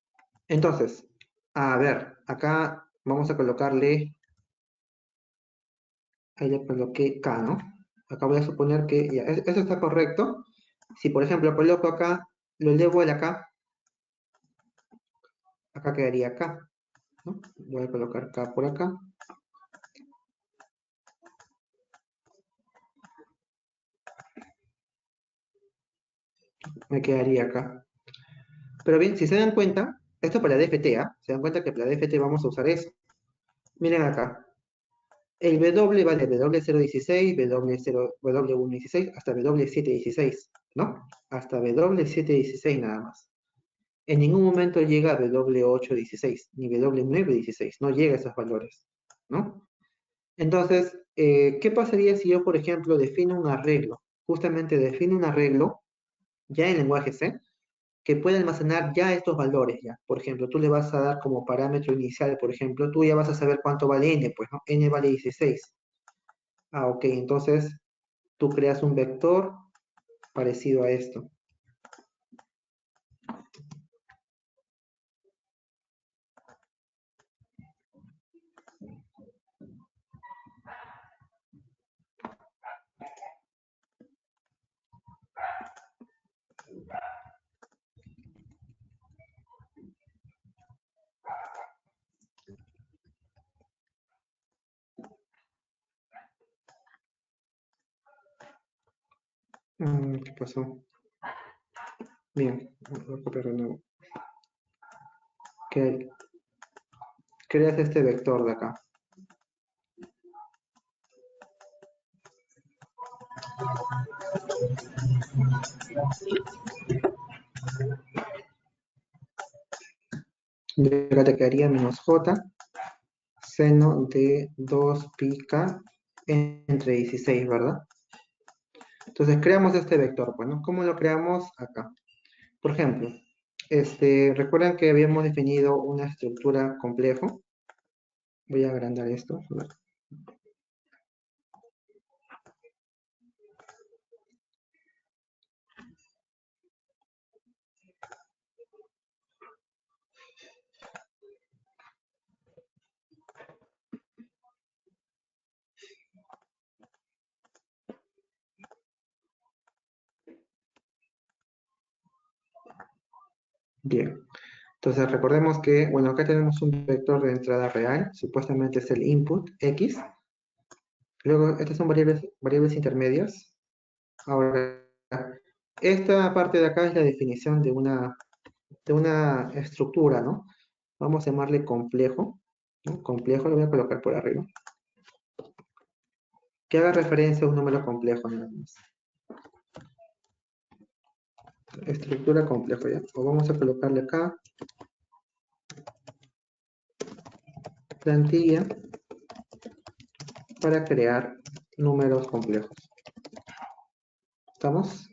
Entonces, a ver, acá vamos a colocarle, ahí le coloqué k, ¿no? Acá voy a suponer que ya, eso está correcto. Si por ejemplo coloco acá, lo elevo el acá, acá quedaría k, ¿no? Voy a colocar k por acá. Me quedaría acá. Pero bien, si se dan cuenta, esto para la DFT, ¿ah? Se dan cuenta que para la DFT vamos a usar eso. Miren acá. El W va de W016, W0, W116 hasta W716, ¿no? Hasta W716 nada más. En ningún momento llega a W816, ni W916, no llega a esos valores, ¿no? Entonces, ¿qué pasaría si yo, por ejemplo, defino un arreglo? Justamente defino un arreglo, ya en lenguaje C, que puede almacenar ya estos valores, ya. Por ejemplo, tú le vas a dar como parámetro inicial, por ejemplo, tú ya vas a saber cuánto vale n, pues, ¿no? N vale 16. Ah, ok, entonces tú creas un vector parecido a esto. ¿Qué pasó? Bien, voy a copiar de nuevo. Que creas este vector de acá. Y acá te quedaría menos j seno de 2 pica entre 16, ¿verdad? Entonces creamos este vector, bueno, ¿cómo lo creamos acá? Por ejemplo, recuerdan que habíamos definido una estructura complejo. Voy a agrandar esto. Bien. Entonces recordemos que, bueno, acá tenemos un vector de entrada real, supuestamente es el input x. Luego, estas son variables intermedias. Ahora, esta parte de acá es la definición de una estructura, ¿no? Vamos a llamarle complejo, ¿no? Complejo lo voy a colocar por arriba. Que haga referencia a un número complejo, nada más. Estructura complejo, ¿ya? O vamos a colocarle acá plantilla para crear números complejos. ¿Estamos?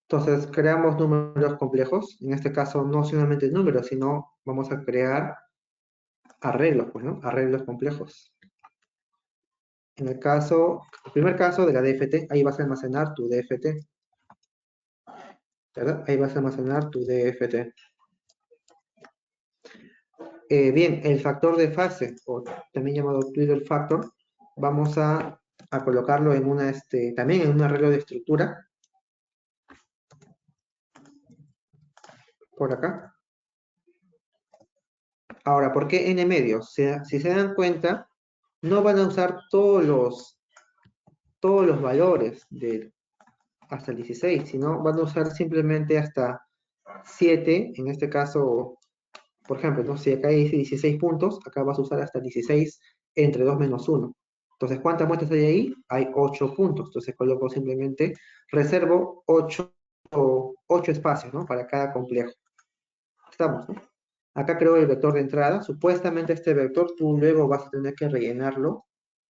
Entonces, creamos números complejos. En este caso, no solamente números, sino vamos a crear arreglos, pues, ¿no? Arreglos complejos. En el primer caso de la DFT, ahí vas a almacenar tu DFT. ¿Verdad? Ahí vas a almacenar tu DFT. Bien, el factor de fase, o también llamado Twiddle factor, vamos a colocarlo en también en un arreglo de estructura. Por acá. Ahora, ¿por qué n medios? Si se dan cuenta, no van a usar todos los valores hasta el 16, sino van a usar simplemente hasta 7, en este caso, por ejemplo, ¿no? Si acá dice 16 puntos, acá vas a usar hasta 16 entre 2 menos 1. Entonces, ¿cuántas muestras hay ahí? Hay 8 puntos. Entonces, coloco simplemente, reservo 8 espacios, ¿no? Para cada complejo. Estamos, ¿no? Acá creo el vector de entrada. Supuestamente este vector tú luego vas a tener que rellenarlo,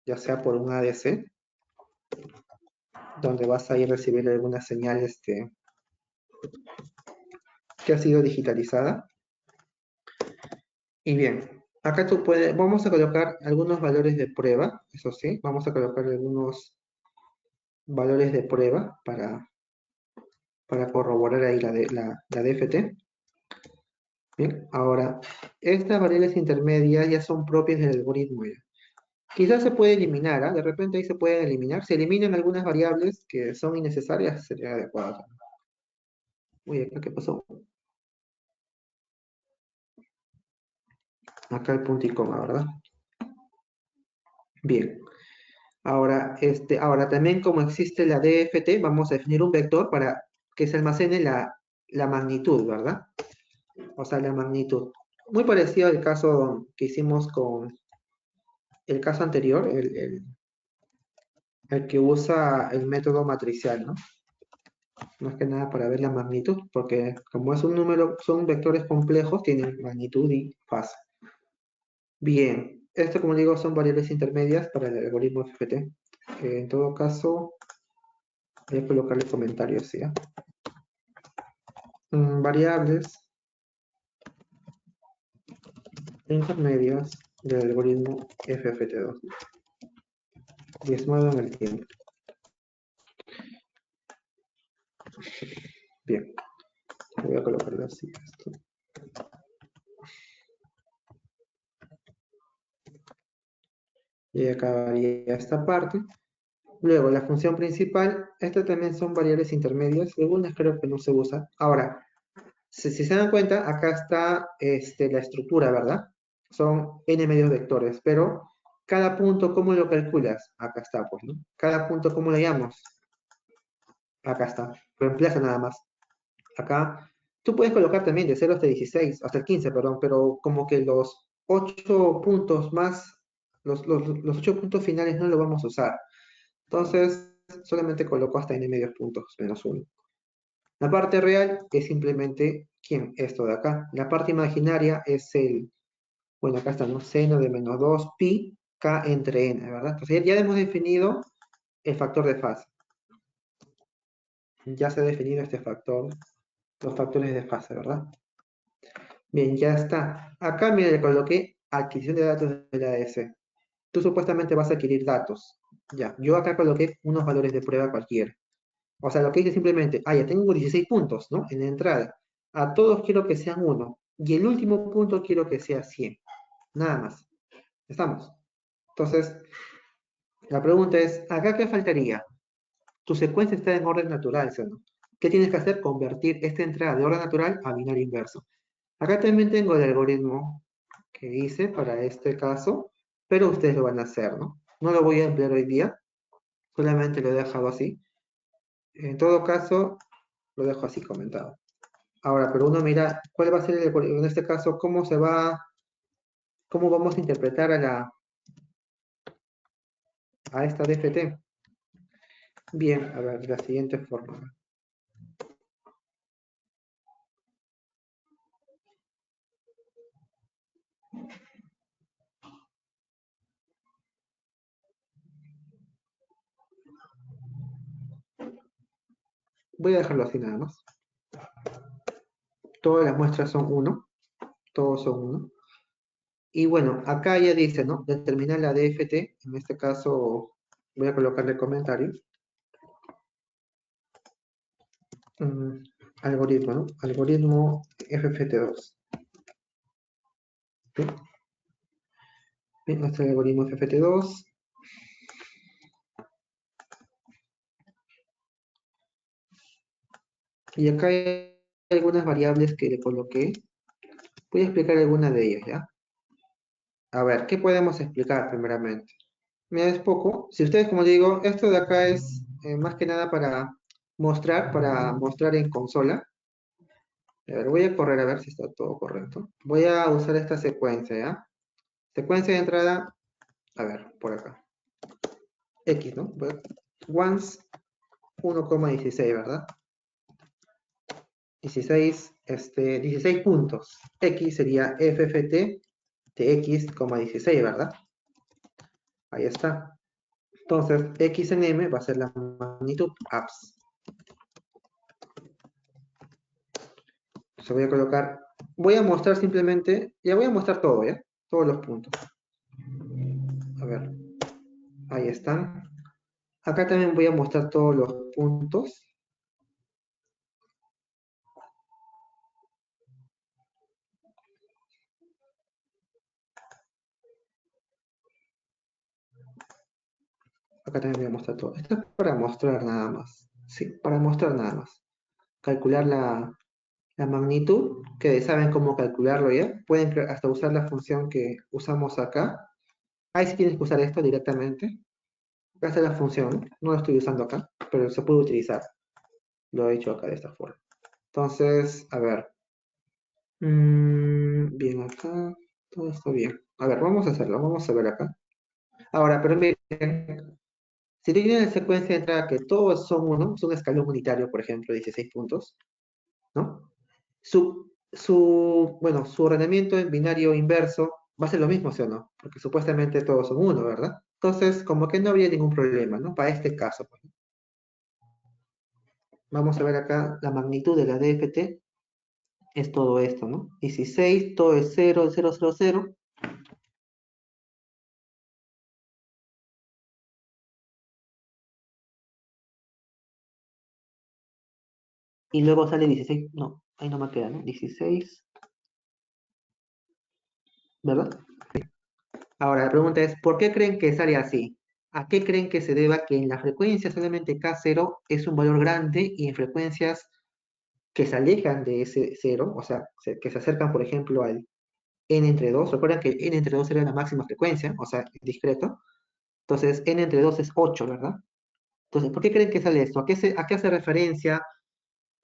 ya sea por un ADC, donde vas a ir a recibir alguna señal que ha sido digitalizada. Y bien, acá vamos a colocar algunos valores de prueba, eso sí, vamos a colocar algunos valores de prueba para corroborar ahí la DFT. Bien, ahora, estas variables intermedias ya son propias del algoritmo ya. Quizás se puede eliminar, ¿ah? De repente ahí se pueden eliminar. Se eliminan algunas variables que son innecesarias, sería adecuado. Uy, ¿acá qué pasó? Acá el punto y coma, ¿verdad? Bien. Ahora también como existe la DFT, vamos a definir un vector para que se almacene la magnitud, ¿verdad? O sea, la magnitud. Muy parecido al caso que hicimos con el caso anterior, el que usa el método matricial, ¿no? Más que nada para ver la magnitud, porque como es un número, son vectores complejos, tienen magnitud y fase. Bien, esto como digo son variables intermedias para el algoritmo FFT. En todo caso, voy a colocarle comentarios, ¿sí? Variables intermedias del algoritmo FFT2, diezmado en el tiempo. Bien, voy a colocarlo así. Esto. Y acabaría esta parte. Luego, la función principal, estas también son variables intermedias, algunas creo que no se usan. Ahora, si se dan cuenta, acá está la estructura, ¿verdad? Son n medios vectores, pero cada punto, ¿cómo lo calculas? Acá está, pues, ¿no? Cada punto, ¿cómo lo llamamos? Acá está. Reemplaza nada más. Acá, tú puedes colocar también de 0 hasta 16, hasta el 15, perdón, pero como que los 8 puntos más, los 8 puntos finales no lo vamos a usar. Entonces, solamente coloco hasta n medios puntos, menos 1. La parte real es simplemente, ¿quién? Esto de acá. La parte imaginaria es bueno, acá está, ¿no? Seno de menos 2 pi k entre n, ¿verdad? Entonces ya hemos definido el factor de fase. Ya se ha definido este factor, los factores de fase, ¿verdad? Bien, ya está. Acá, mira, le coloqué adquisición de datos de la ADC. Tú supuestamente vas a adquirir datos. Ya, yo acá coloqué unos valores de prueba cualquiera. O sea, lo que hice simplemente, ya tengo 16 puntos, ¿no? En la entrada. A todos quiero que sean 1. Y el último punto quiero que sea 100. Nada más. ¿Estamos? Entonces, la pregunta es, ¿acá qué faltaría? Tu secuencia está en orden natural, ¿sí o no? ¿Qué tienes que hacer? Convertir esta entrada de orden natural a binario inverso. Acá también tengo el algoritmo que hice para este caso, pero ustedes lo van a hacer, ¿no? No lo voy a emplear hoy día, solamente lo he dejado así. En todo caso, lo dejo así comentado. Ahora, pero uno mira, ¿cuál va a ser en este caso, cómo vamos a interpretar a esta DFT? Bien, a ver, de la siguiente forma. Voy a dejarlo así nada más. Todas las muestras son 1, todos son 1. Y bueno, acá ya dice, ¿no? Determinar la DFT, en este caso voy a colocarle comentario. Algoritmo, ¿no? Algoritmo FFT2. ¿Sí? Bien, nuestro algoritmo FFT2. Y acá hay algunas variables que le coloqué. Voy a explicar algunas de ellas, ¿ya? A ver, ¿qué podemos explicar primeramente? Mira, es poco. Si ustedes, como digo, esto de acá es más que nada para mostrar en consola. A ver, voy a correr a ver si está todo correcto. Voy a usar esta secuencia, ¿ya? Secuencia de entrada, a ver, por acá. X, ¿no? Once 1,16, ¿verdad? 16 puntos. X sería FFT de X,16, ¿verdad? Ahí está. Entonces, X en M va a ser la magnitud apps. Entonces voy a mostrar simplemente, ya voy a mostrar todo, ¿ya? Todos los puntos. A ver, ahí están. Acá también voy a mostrar todos los puntos. Acá también voy a mostrar todo. Esto es para mostrar nada más. Sí, para mostrar nada más. Calcular la magnitud, que saben cómo calcularlo ya. Pueden hasta usar la función que usamos acá. Ahí sí tienes que usar esto directamente. Esta es la función, no lo estoy usando acá, pero se puede utilizar. Lo he hecho acá de esta forma. Entonces, a ver. Bien acá, todo está bien. A ver, vamos a hacerlo, vamos a ver acá. Ahora, pero miren, si tú tienes secuencia de entrada que todos son uno, es un escalón unitario, por ejemplo, 16 puntos, ¿no? Su ordenamiento en binario inverso va a ser lo mismo, ¿sí o no? Porque supuestamente todos son uno, ¿verdad? Entonces, como que no habría ningún problema, ¿no? Para este caso, pues. Vamos a ver acá la magnitud de la DFT, es todo esto, ¿no? 16, todo es 0, 0, 0, 0. Y luego sale 16, no, ahí no me queda, ¿no? 16, ¿verdad? Ahora, la pregunta es, ¿por qué creen que sale así? ¿A qué creen que se deba que en la frecuencia solamente K0 es un valor grande y en frecuencias que se alejan de ese 0, o sea, que se acercan, por ejemplo, al n entre 2? Recuerden que n entre 2 era la máxima frecuencia, o sea, discreto. Entonces, n entre 2 es 8, ¿verdad? Entonces, ¿por qué creen que sale esto? ¿A qué hace referencia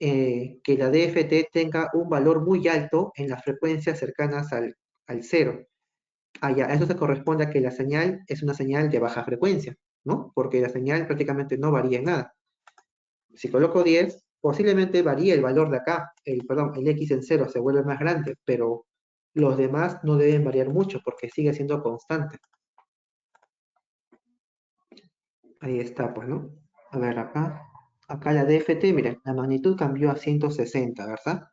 que la DFT tenga un valor muy alto en las frecuencias cercanas al 0? Ya, eso se corresponde a que la señal es una señal de baja frecuencia, ¿no? Porque la señal prácticamente no varía en nada. Si coloco 10, posiblemente varíe el valor de acá, perdón, el x en 0 se vuelve más grande, pero los demás no deben variar mucho porque sigue siendo constante. Ahí está, pues, ¿no? A ver, acá la DFT, miren, la magnitud cambió a 160, ¿verdad?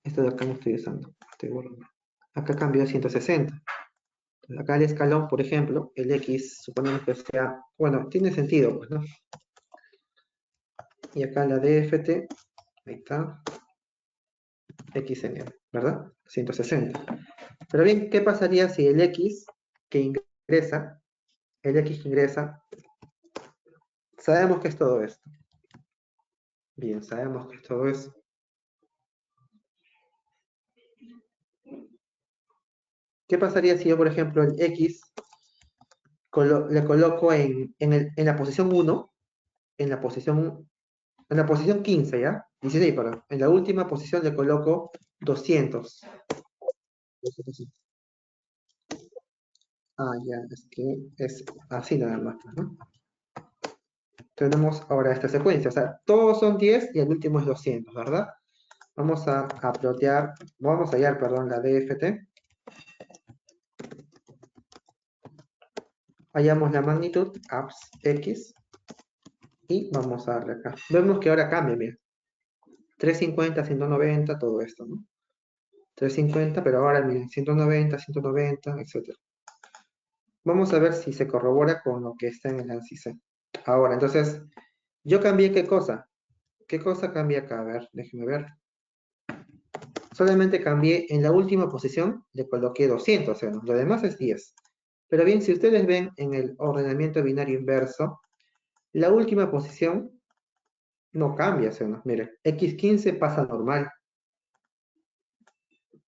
Esto de acá no estoy usando, estoy borrando. Acá cambió a 160. Acá el escalón, por ejemplo, el X, suponemos que sea, bueno, tiene sentido, pues, ¿no? Y acá la DFT, ahí está, X en M, ¿verdad? 160. Pero bien, ¿qué pasaría si el X que ingresa, sabemos que es todo esto? Bien, sabemos que es todo eso. ¿Qué pasaría si yo, por ejemplo, el X le coloco en la posición 1, en la posición 15, ¿ya? 16, perdón. En la última posición le coloco 200. Ah, ya, es que es así nada más, ¿no? Tenemos ahora esta secuencia, o sea, todos son 10 y el último es 200, ¿verdad? Vamos a plotear, vamos a hallar, perdón, la DFT. Hallamos la magnitud, abs x, y vamos a darle acá. Vemos que ahora cambia, mira. 350, 190, todo esto, ¿no? 350, pero ahora miren, 190, 190, etc. Vamos a ver si se corrobora con lo que está en el ANSI C. Ahora, entonces, yo cambié ¿qué cosa? ¿Qué cosa cambié acá? A ver, déjenme ver. Solamente cambié en la última posición, le coloqué 200, o sea, lo demás es 10. Pero bien, si ustedes ven en el ordenamiento binario inverso, la última posición no cambia, o sea, no, miren, X15 pasa normal.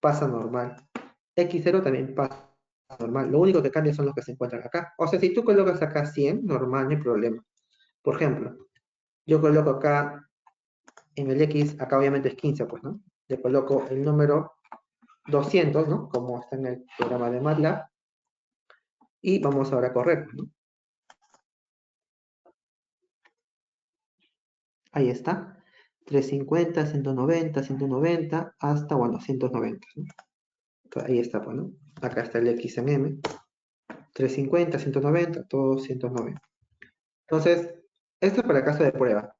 X0 también pasa normal. Lo único que cambia son los que se encuentran acá. O sea, si tú colocas acá 100, normal, no hay problema. Por ejemplo, yo coloco acá en el X, acá obviamente es 15, pues, ¿no? Le coloco el número 200, ¿no? Como está en el programa de MATLAB. Y vamos ahora a correr, ¿no? Ahí está. 350, 190, 190, hasta, bueno, 190, ¿no? Entonces, ahí está, pues, ¿no? Acá está el X en M. 350, 190, todos 190. Entonces, esto es para el caso de prueba.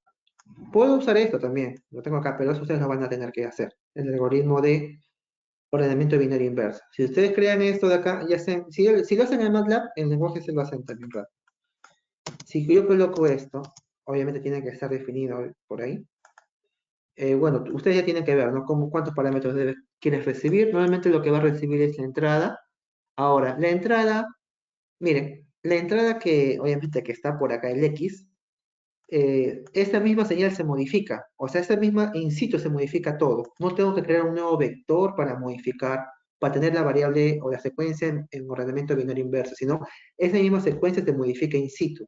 Puedo usar esto también, lo tengo acá, pero eso ustedes lo van a tener que hacer. El algoritmo de ordenamiento binario inverso. Si ustedes crean esto de acá, ya hacen, si lo hacen en MATLAB, en lenguaje se lo hacen también rápido. Si yo coloco esto, obviamente tiene que estar definido por ahí. Bueno, ustedes ya tienen que ver, ¿no? ¿Cuántos parámetros quieres recibir? Normalmente lo que va a recibir es la entrada. Ahora, la entrada, miren, la entrada que obviamente que está por acá, el X, esta misma señal se modifica, o sea, esta misma in situ se modifica todo. No tengo que crear un nuevo vector para modificar, para tener la variable o la secuencia en ordenamiento binario inverso, sino esa misma secuencia se modifica in situ.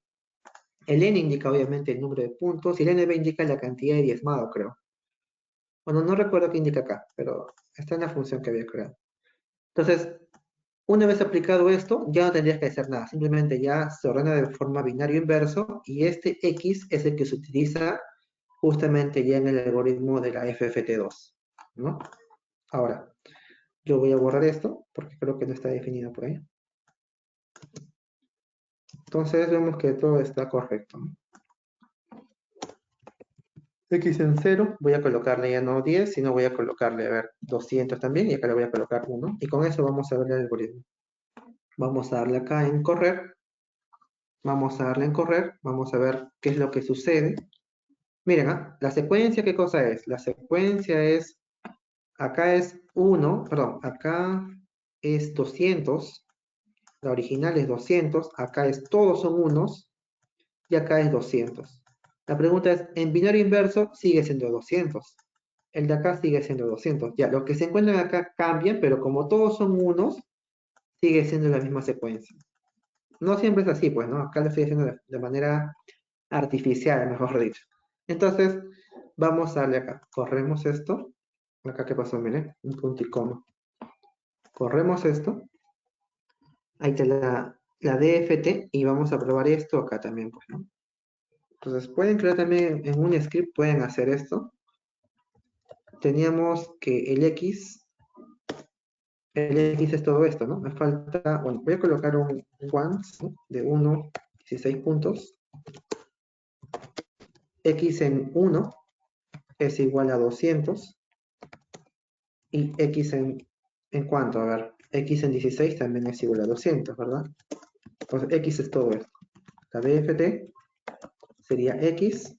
El n indica obviamente el número de puntos y el nb indica la cantidad de diezmado, creo. Bueno, no recuerdo qué indica acá, pero está en la función que había creado. Entonces, una vez aplicado esto, ya no tendrías que hacer nada. Simplemente ya se ordena de forma binario inverso y este X es el que se utiliza justamente ya en el algoritmo de la FFT2, ¿no? Ahora, yo voy a borrar esto porque creo que no está definido por ahí. Entonces vemos que todo está correcto, ¿no? X en 0, voy a colocarle ya no 10, sino voy a colocarle, a ver, 200 también, y acá le voy a colocar 1. Y con eso vamos a ver el algoritmo. Vamos a darle acá en correr. Vamos a darle en correr. Vamos a ver qué es lo que sucede. Miren, la secuencia, ¿qué cosa es? La secuencia es, acá es 1, perdón, acá es 200. La original es 200. Acá es todos son unos. Y acá es 200. La pregunta es, en binario inverso sigue siendo 200. El de acá sigue siendo 200. Ya, los que se encuentran acá cambian, pero como todos son unos, sigue siendo la misma secuencia. No siempre es así, pues, ¿no? Acá lo estoy haciendo de manera artificial, mejor dicho. Entonces, vamos a darle acá. Corremos esto. Acá, ¿qué pasó? Miren, un punto y coma. Corremos esto. Ahí está la DFT y vamos a probar esto acá también, pues, ¿no? Entonces, pueden crear también en un script, pueden hacer esto. Teníamos que el X es todo esto, ¿no? Me falta, bueno, voy a colocar un once, ¿no? De 1, 16 puntos. X en 1 es igual a 200. Y X en cuánto, a ver, X en 16 también es igual a 200, ¿verdad? Entonces, X es todo esto. La DFT sería X.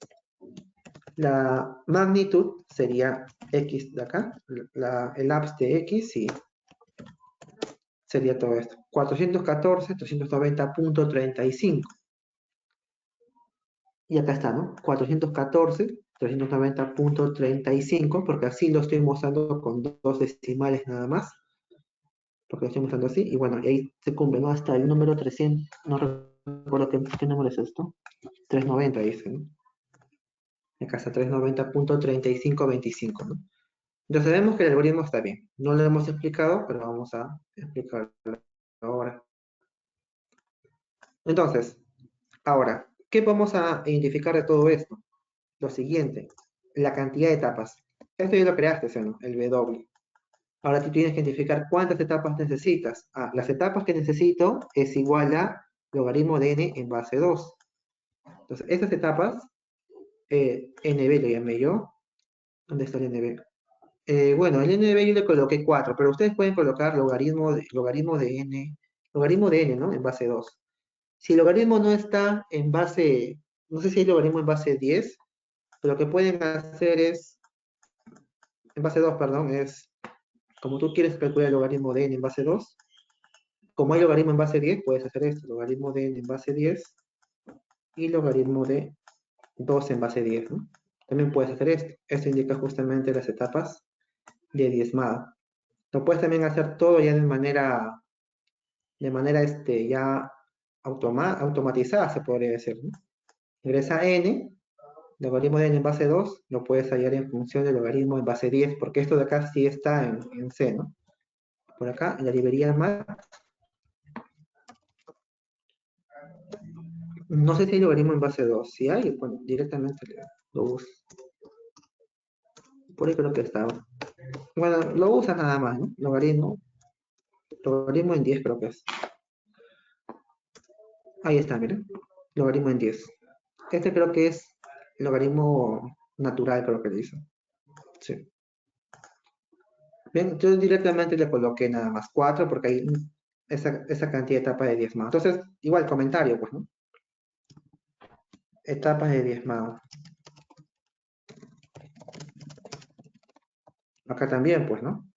La magnitud sería X de acá. El apps de X y sería todo esto. 414, 390.35. Y acá está, ¿no? 414, 390.35, porque así lo estoy mostrando con dos decimales nada más. Porque lo estoy mostrando así. Y bueno, y ahí se cumple, ¿no? Hasta el número 300. No recuerdo qué número es esto. 390 dice, ¿no? Acá está 390.3525, ¿no? Ya sabemos que el algoritmo está bien. No lo hemos explicado, pero vamos a explicarlo ahora. Entonces, ahora, ¿qué vamos a identificar de todo esto? Lo siguiente, la cantidad de etapas. Esto ya lo creaste, ¿no? El W. Ahora tú tienes que identificar cuántas etapas necesitas. Ah, las etapas que necesito es igual a logaritmo de n en base 2. Entonces, estas etapas, NB lo llamé yo. ¿Dónde está el NB? Bueno, el NB yo le coloqué 4, pero ustedes pueden colocar logaritmo de n, ¿no? En base 2. Si el logaritmo no está en base, no sé si hay logaritmo en base 10, pero lo que pueden hacer es, en base 2, perdón, es, como tú quieres calcular el logaritmo de n en base 2, como hay logaritmo en base 10, puedes hacer esto, logaritmo de n en base 10 y logaritmo de 2 en base 10, ¿no? También puedes hacer esto. Esto indica justamente las etapas de diezmada. Lo puedes también hacer todo ya de manera ya automatizada, se podría decir, ¿no? Ingresa a n, logaritmo de n en base 2, lo puedes hallar en función del logaritmo en base 10, porque esto de acá sí está en C, ¿no? Por acá, en la librería más, no sé si hay logaritmo en base 2. Si hay, bueno, directamente lo uso. Por ahí creo que estaba. Bueno, lo usas nada más, ¿no? Logaritmo en 10 creo que es. Ahí está, miren. Logaritmo en 10. Este creo que es logaritmo natural, creo que le hizo. Sí. Bien, yo directamente le coloqué nada más 4 porque hay esa cantidad de etapas de diezmado. Entonces, igual comentario, pues, ¿no? Etapas de diezmado. Acá también, pues, ¿no?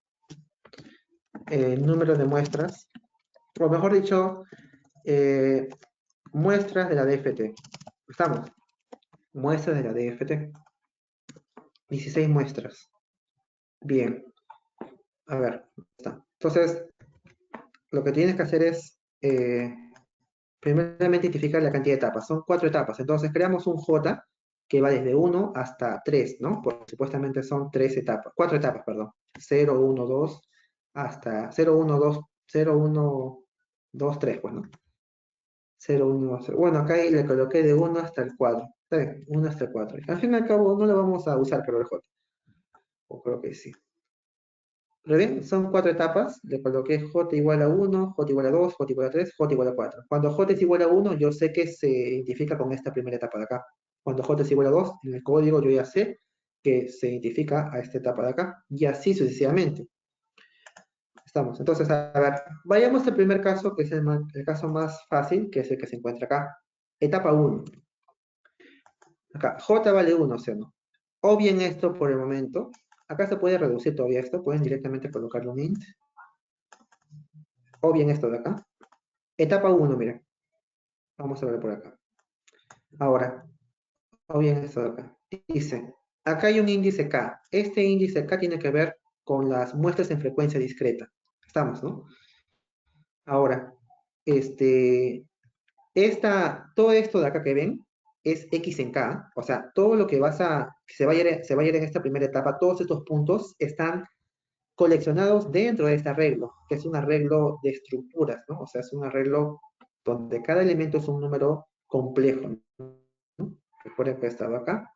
Número de muestras, o mejor dicho, muestras de la DFT. ¿Estamos? Muestras de la DFT. 16 muestras. Bien. A ver, está. Entonces, lo que tienes que hacer es, primeramente, identificar la cantidad de etapas. Son 4 etapas. Entonces, creamos un J que va desde 1 hasta 3, ¿no? Porque supuestamente son 3 etapas. 4 etapas, perdón. 0, 1, 2, hasta 0, 1, 2, 0, 1, 2, 3, pues, ¿no? 0, 1, 2, 0. Bueno, acá le coloqué de 1 hasta el 4. Está bien, 1 hasta el 4. Al fin y al cabo, no lo vamos a usar, pero el J. O creo que sí. Pero bien, son 4 etapas. Le coloqué J igual a 1, J igual a 2, J igual a 3, J igual a 4. Cuando J es igual a 1, yo sé que se identifica con esta primera etapa de acá. Cuando J es igual a 2, en el código yo ya sé que se identifica a esta etapa de acá. Y así sucesivamente. Estamos. Entonces, a ver, vayamos al primer caso, que es el caso más fácil, que es el que se encuentra acá. Etapa 1. Acá, J vale 1, ¿sí o no? O bien esto por el momento. Acá se puede reducir todavía esto. Pueden directamente colocarlo un int. O bien esto de acá. Etapa 1, miren. Vamos a ver por acá. Ahora, o bien esto de acá. Dice, acá hay un índice K. Este índice K tiene que ver con las muestras en frecuencia discreta. Estamos, ¿no? Ahora, todo esto de acá que ven es X en K. O sea, todo lo que se va a ir en esta primera etapa, todos estos puntos están coleccionados dentro de este arreglo, que es un arreglo de estructuras, ¿no? O sea, es un arreglo donde cada elemento es un número complejo, ¿no? Recuerden que estaba acá.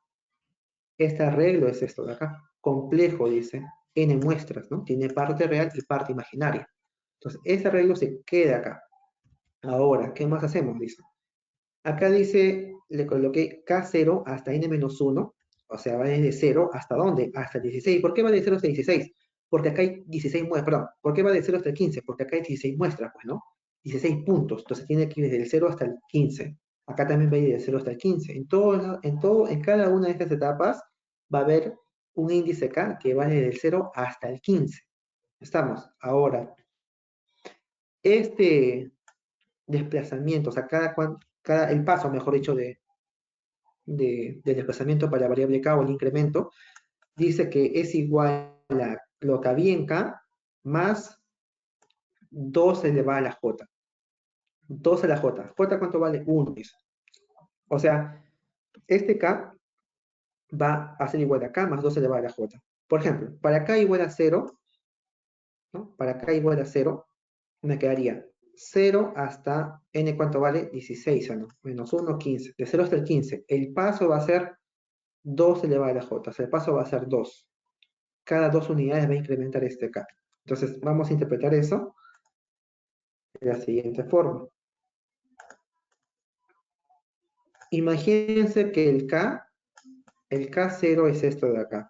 Este arreglo es esto de acá. Complejo, dice. N muestras, ¿no? Tiene parte real y parte imaginaria. Entonces, este arreglo se queda acá. Ahora, ¿qué más hacemos? Dice. Acá dice, le coloqué K0 hasta N-1, o sea, va desde 0 hasta ¿dónde? Hasta 16. ¿Por qué va de 0 hasta 16? Porque acá hay 16 muestras, perdón, ¿por qué va de 0 hasta el 15? Porque acá hay 16 muestras, pues, ¿no? 16 puntos, entonces tiene que ir desde el 0 hasta el 15. Acá también va a ir del 0 hasta el 15. En cada una de estas etapas va a haber un índice K que va desde el 0 hasta el 15. ¿Estamos? Ahora, este desplazamiento, o sea, el paso, mejor dicho, del desplazamiento para la variable K o el incremento, dice que es igual a lo que había en K más 2 elevado a la J. 2 a la J. ¿J cuánto vale? 1. O sea, este K va a ser igual a K más 2 elevado a la J. Por ejemplo, para K igual a 0, ¿no? Para K igual a 0, me quedaría 0 hasta N, ¿cuánto vale? 16, ¿no? Menos 1, 15. De 0 hasta el 15. El paso va a ser 2 elevado a la J. O sea, el paso va a ser 2. Cada 2 unidades va a incrementar este K. Entonces, vamos a interpretar eso de la siguiente forma. Imagínense que el K0 es esto de acá.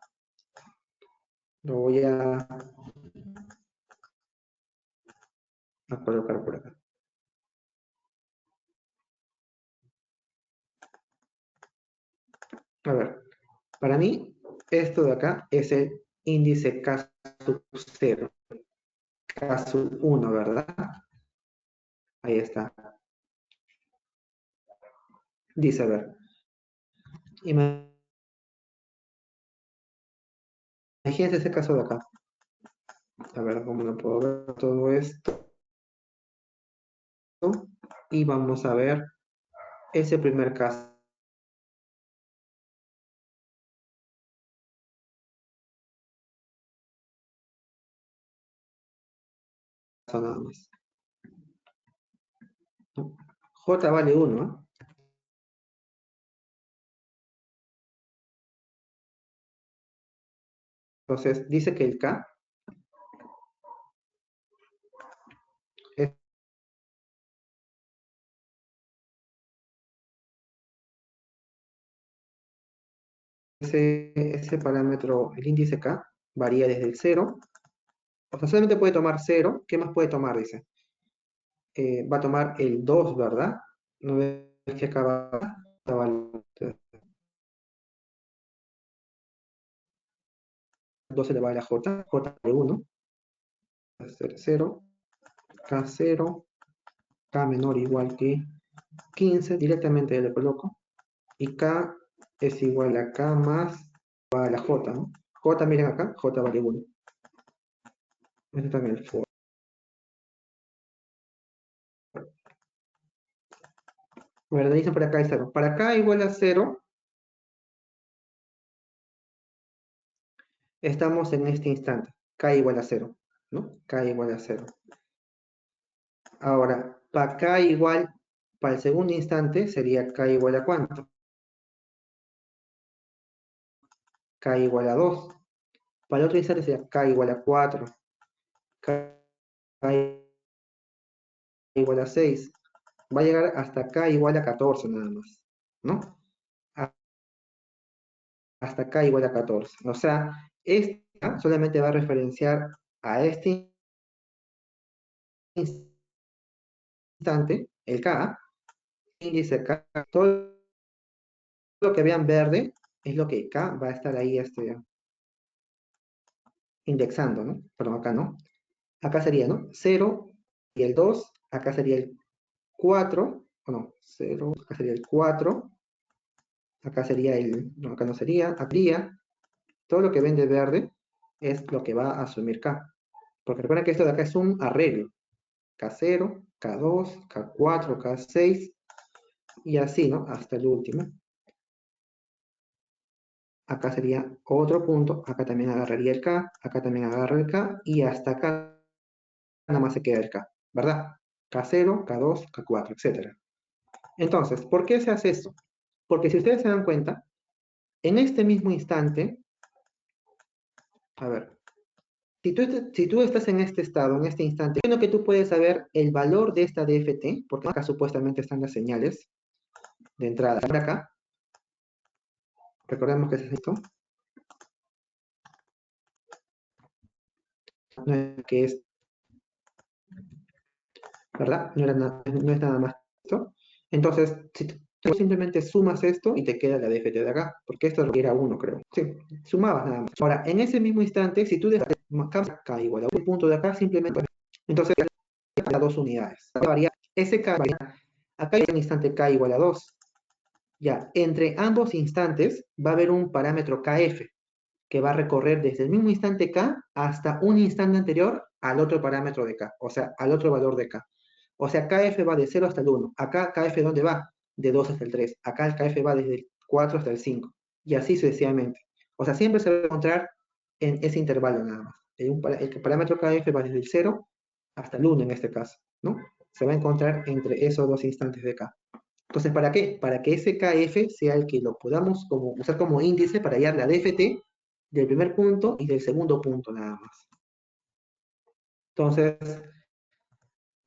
Lo voy a colocar por acá. A ver, para mí, esto de acá es el índice K sub 0, K sub 1, ¿verdad? Ahí está. Dice, a ver, imagínense ese caso de acá. A ver, ¿cómo lo puedo ver todo esto? Y vamos a ver ese primer caso nada más. J vale 1, ¿eh? Entonces, dice que el K ese parámetro, el índice K, varía desde el 0. O sea, solamente puede tomar 0. ¿Qué más puede tomar? Dice. Va a tomar el 2, ¿verdad? No ves que acaba 2 elevado a la J, J de 1, va a ser 0, K0, K menor o igual que 15, directamente le coloco, y K es igual a K más va a la J, ¿no? J, miren acá, J vale 1. Este está en el for. Bueno, dicen para acá es 0. Para acá igual a 0, estamos en este instante. K igual a 0, ¿no? K igual a 0. Ahora, para K igual, para el segundo instante sería K igual a ¿cuánto? K igual a 2. Para el otro instante sería K igual a 4. K igual a 6. Va a llegar hasta K igual a 14 nada más, ¿no? Hasta K igual a 14. O sea, esta solamente va a referenciar a este instante, el K, índice K, todo lo que vean verde es lo que K va a estar ahí indexando, ¿no? Perdón, acá no. Acá sería, ¿no? 0 y el 2, acá sería el 4, o no, 0, acá sería el 4, acá sería el, no, acá no sería, habría, todo lo que ven de verde es lo que va a asumir K. Porque recuerden que esto de acá es un arreglo. K0, K2, K4, K6, y así, ¿no? Hasta el último. Acá sería otro punto, acá también agarraría el K, acá también agarra el K, y hasta acá nada más se queda el K, ¿verdad? K0, K2, K4, etc. Entonces, ¿por qué se hace esto? Porque si ustedes se dan cuenta, en este mismo instante, a ver, si tú estás en este estado, en este instante, bueno que tú puedes saber el valor de esta DFT, porque acá supuestamente están las señales de entrada. Por acá, recordemos que es esto, no es que es, ¿verdad? No es nada más esto. Entonces, si tú simplemente sumas esto y te queda la DFT de acá, porque esto era 1, creo. Sí, sumabas nada más. Ahora, en ese mismo instante, si tú dejas K igual a un punto de acá, simplemente, entonces, a 2 unidades. Varía, ese K, acá hay un instante K igual a 2. Ya, entre ambos instantes va a haber un parámetro KF, que va a recorrer desde el mismo instante K hasta un instante anterior al otro parámetro de K, o sea, al otro valor de K. O sea, KF va de 0 hasta el 1. Acá KF, ¿dónde va? De 2 hasta el 3. Acá el KF va desde el 4 hasta el 5. Y así sucesivamente. O sea, siempre se va a encontrar en ese intervalo nada más. El parámetro KF va desde el 0 hasta el 1 en este caso, ¿no? Se va a encontrar entre esos dos instantes de K. Entonces, ¿para qué? Para que ese KF sea el que lo podamos usar como índice para hallar la DFT del primer punto y del segundo punto nada más. Entonces,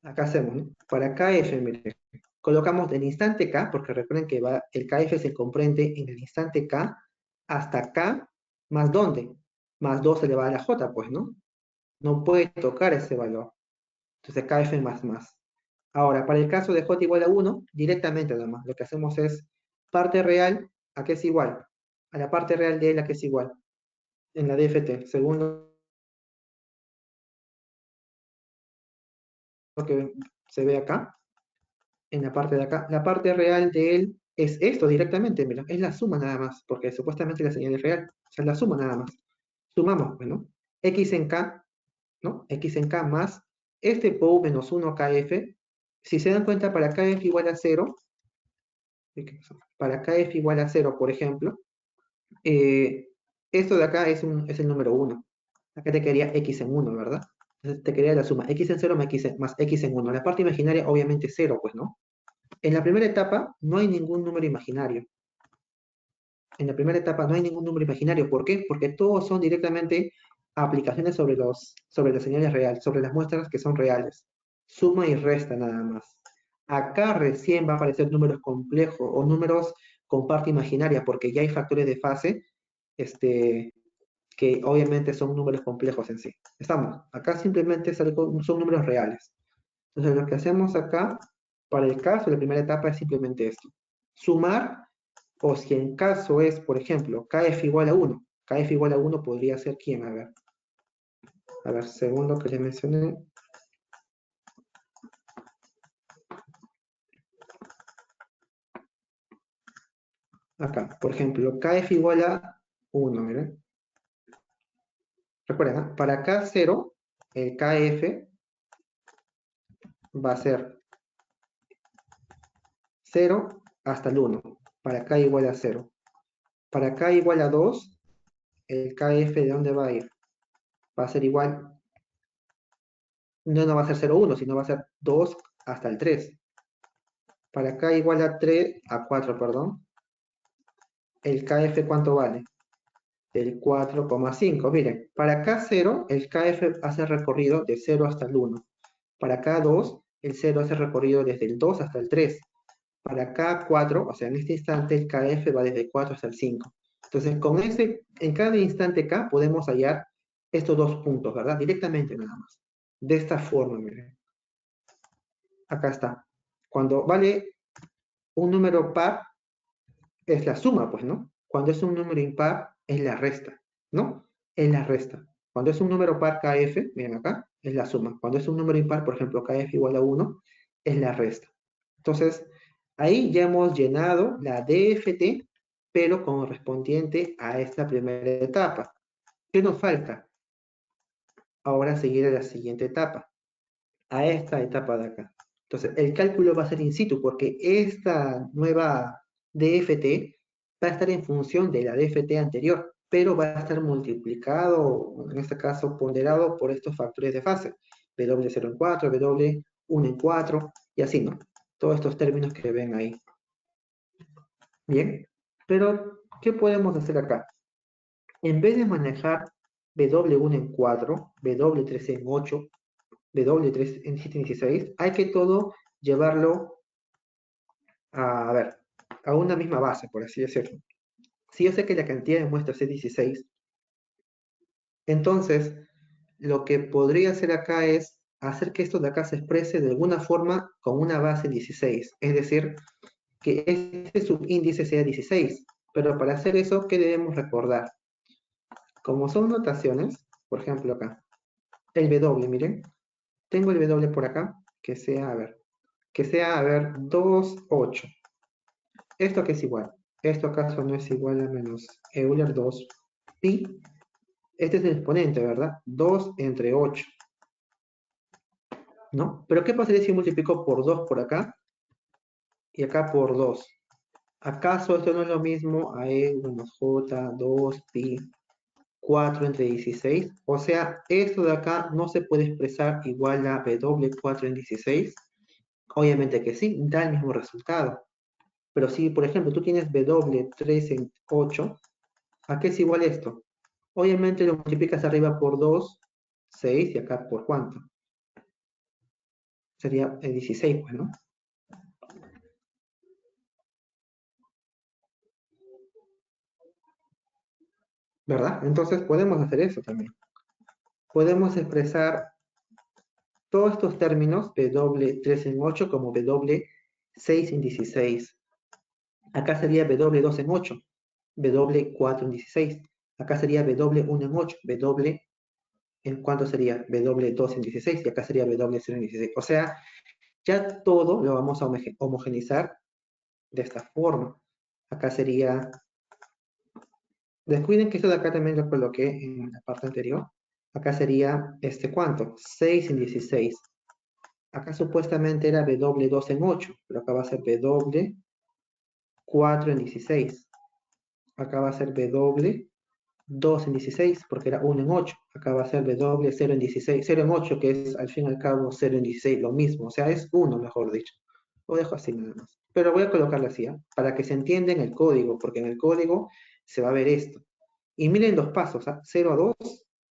acá hacemos, ¿no? Para KF, miren, colocamos del instante K, porque recuerden que el KF se comprende en el instante K hasta K, más ¿dónde? Más 2 elevado a la J, pues, ¿no? No puede tocar ese valor. Entonces, KF más. Ahora, para el caso de J igual a 1, directamente nada más, lo que hacemos es parte real, ¿a qué es igual? A la parte real de la que es igual, en la DFT, según lo que se ve acá, en la parte de acá. La parte real de él es esto directamente, mira, es la suma nada más, porque supuestamente la señal es real, o sea, es la suma nada más. Sumamos, bueno, x en k, ¿no? X en k más este POU menos 1 KF. Si se dan cuenta, para KF igual a 0, para KF igual a 0, por ejemplo, esto de acá es el número 1. Acá te quedaría x en 1, ¿verdad? Entonces te quedaría la suma x en 0 más x en 1. La parte imaginaria obviamente es 0, pues, ¿no? En la primera etapa no hay ningún número imaginario. En la primera etapa no hay ningún número imaginario. ¿Por qué? Porque todos son directamente aplicaciones sobre las señales reales, sobre las muestras que son reales. Suma y resta nada más. Acá recién va a aparecer números complejos o números con parte imaginaria, porque ya hay factores de fase que obviamente son números complejos en sí. Estamos. Acá simplemente son números reales. Entonces lo que hacemos acá, para el caso de la primera etapa, es simplemente esto. Sumar, o si en caso es, por ejemplo, KF igual a 1. KF igual a 1 podría ser ¿quién? A ver, segundo que les mencioné. Acá, por ejemplo, KF igual a 1, miren. Recuerden, ¿eh? Para K0, el KF va a ser 0 hasta el 1. Para K igual a 0. Para K igual a 2, el KF ¿de dónde va a ir? Va a ser igual, no va a ser 0, 1, sino va a ser 2 hasta el 3. Para K igual a 4, perdón. ¿El KF cuánto vale? El 4,5. Miren, para K0, el KF hace recorrido de 0 hasta el 1. Para K2, el 0 hace recorrido desde el 2 hasta el 3. Para K4, o sea, en este instante, el KF va desde el 4 hasta el 5. Entonces, en cada instante K podemos hallar estos dos puntos, ¿verdad? Directamente nada más. De esta forma, miren. Acá está. Cuando vale un número par, es la suma, pues, ¿no? Cuando es un número impar, es la resta, ¿no? Es la resta. Cuando es un número par KF, miren acá, es la suma. Cuando es un número impar, por ejemplo, KF igual a 1, es la resta. Entonces, ahí ya hemos llenado la DFT, pero correspondiente a esta primera etapa. ¿Qué nos falta? Ahora seguir a la siguiente etapa, a esta etapa de acá. Entonces, el cálculo va a ser in situ, porque esta nueva DFT va a estar en función de la DFT anterior, pero va a estar multiplicado, en este caso ponderado por estos factores de fase, W0 en 4, W1 en 4, y así, ¿no? Todos estos términos que ven ahí. Bien, pero ¿qué podemos hacer acá? En vez de manejar W1 en 4, W3 en 8, W3 en 7 en 16, hay que todo llevarlo a ver, a una misma base, por así decirlo. Si yo sé que la cantidad de muestras es 16, entonces lo que podría hacer acá es hacer que esto de acá se exprese de alguna forma con una base 16, es decir, que este subíndice sea 16. Pero para hacer eso, ¿qué debemos recordar? Como son notaciones, por ejemplo acá, el W, miren, tengo el W por acá, que sea, a ver, 2, 8. ¿Esto qué es igual? ¿Esto acaso no es igual a menos Euler 2 pi? Este es el exponente, ¿verdad? 2 entre 8, ¿no? Pero ¿qué pasaría si multiplico por 2 por acá y acá por 2? ¿Acaso esto no es lo mismo a E menos J 2 pi 4 entre 16? O sea, esto de acá no se puede expresar igual a W4 en 16. Obviamente que sí, da el mismo resultado. Pero si, por ejemplo, tú tienes W3 en 8, ¿a qué es igual esto? Obviamente lo multiplicas arriba por 2, 6, y acá por cuánto. Sería 16, pues, ¿no? ¿Verdad? Entonces podemos hacer eso también. Podemos expresar todos estos términos, W3 en 8 como W6 en 16. Acá sería W2 en 8, W4 en 16. Acá sería W1 en 8, W en cuánto sería W2 en 16, y acá sería W0 en 16. O sea, ya todo lo vamos a homogenizar de esta forma. Acá sería, descuiden que esto de acá también lo coloqué en la parte anterior. Acá sería, ¿cuánto? 6 en 16. Acá supuestamente era W2 en 8, pero acá va a ser W4 en 16. Acá va a ser W2 en 16, porque era 1 en 8. Acá va a ser W0 en 16. 0 en 8, que es al fin y al cabo 0 en 16, lo mismo. O sea, es 1, mejor dicho. Lo dejo así nada más. Pero voy a colocarlo así, ¿eh? Para que se entienda en el código, porque en el código se va a ver esto. Y miren los pasos, ¿ah? 0 a 2,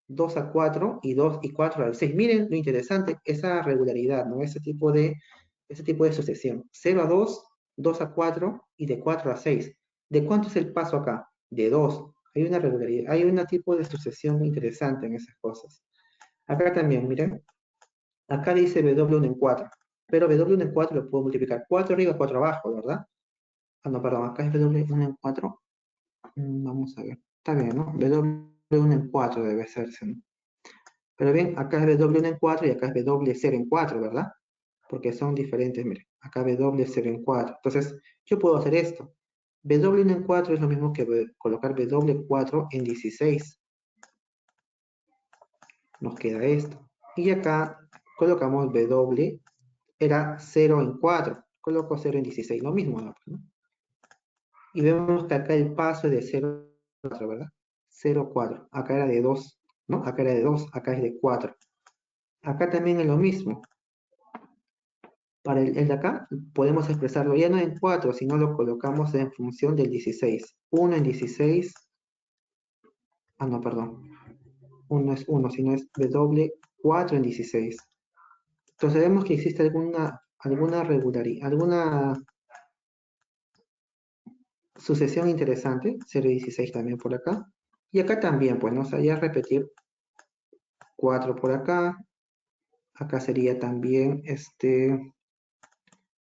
2 a 4 y 2 y 4 al 6. Miren lo interesante, esa regularidad, ¿no? Ese tipo de sucesión. 0 a 2, 2 a 4 y de 4 a 6. ¿De cuánto es el paso acá? De 2. Hay una regularidad, hay un tipo de sucesión interesante en esas cosas. Acá también, miren. Acá dice W1 en 4. Pero W1 en 4 lo puedo multiplicar 4 arriba, 4 abajo, ¿verdad? Ah, no, perdón, acá es W1 en 4. Vamos a ver. Está bien, ¿no? W1 en 4 debe serse, ¿no? Pero bien, acá es W1 en 4 y acá es W0 en 4, ¿verdad? Porque son diferentes, mire. Acá W0 en 4. Entonces, yo puedo hacer esto. W1 en 4 es lo mismo que colocar W4 en 16. Nos queda esto. Y acá colocamos W, era 0 en 4. Coloco 0 en 16, lo mismo, ¿no? Y vemos que acá el paso es de 0 a 4, ¿verdad? 0, 4. Acá era de 2, ¿no? Acá era de 2, acá es de 4. Acá también es lo mismo. Para el de acá podemos expresarlo ya no en 4, sino lo colocamos en función del 16. 1 en 16. Ah, no, perdón. 1 es 1, sino es W4 en 16. Entonces vemos que existe alguna regularidad, alguna sucesión interesante. 0 y 16 también por acá. Y acá también, pues, ¿no? O sea, ya repetir 4 por acá. Acá sería también,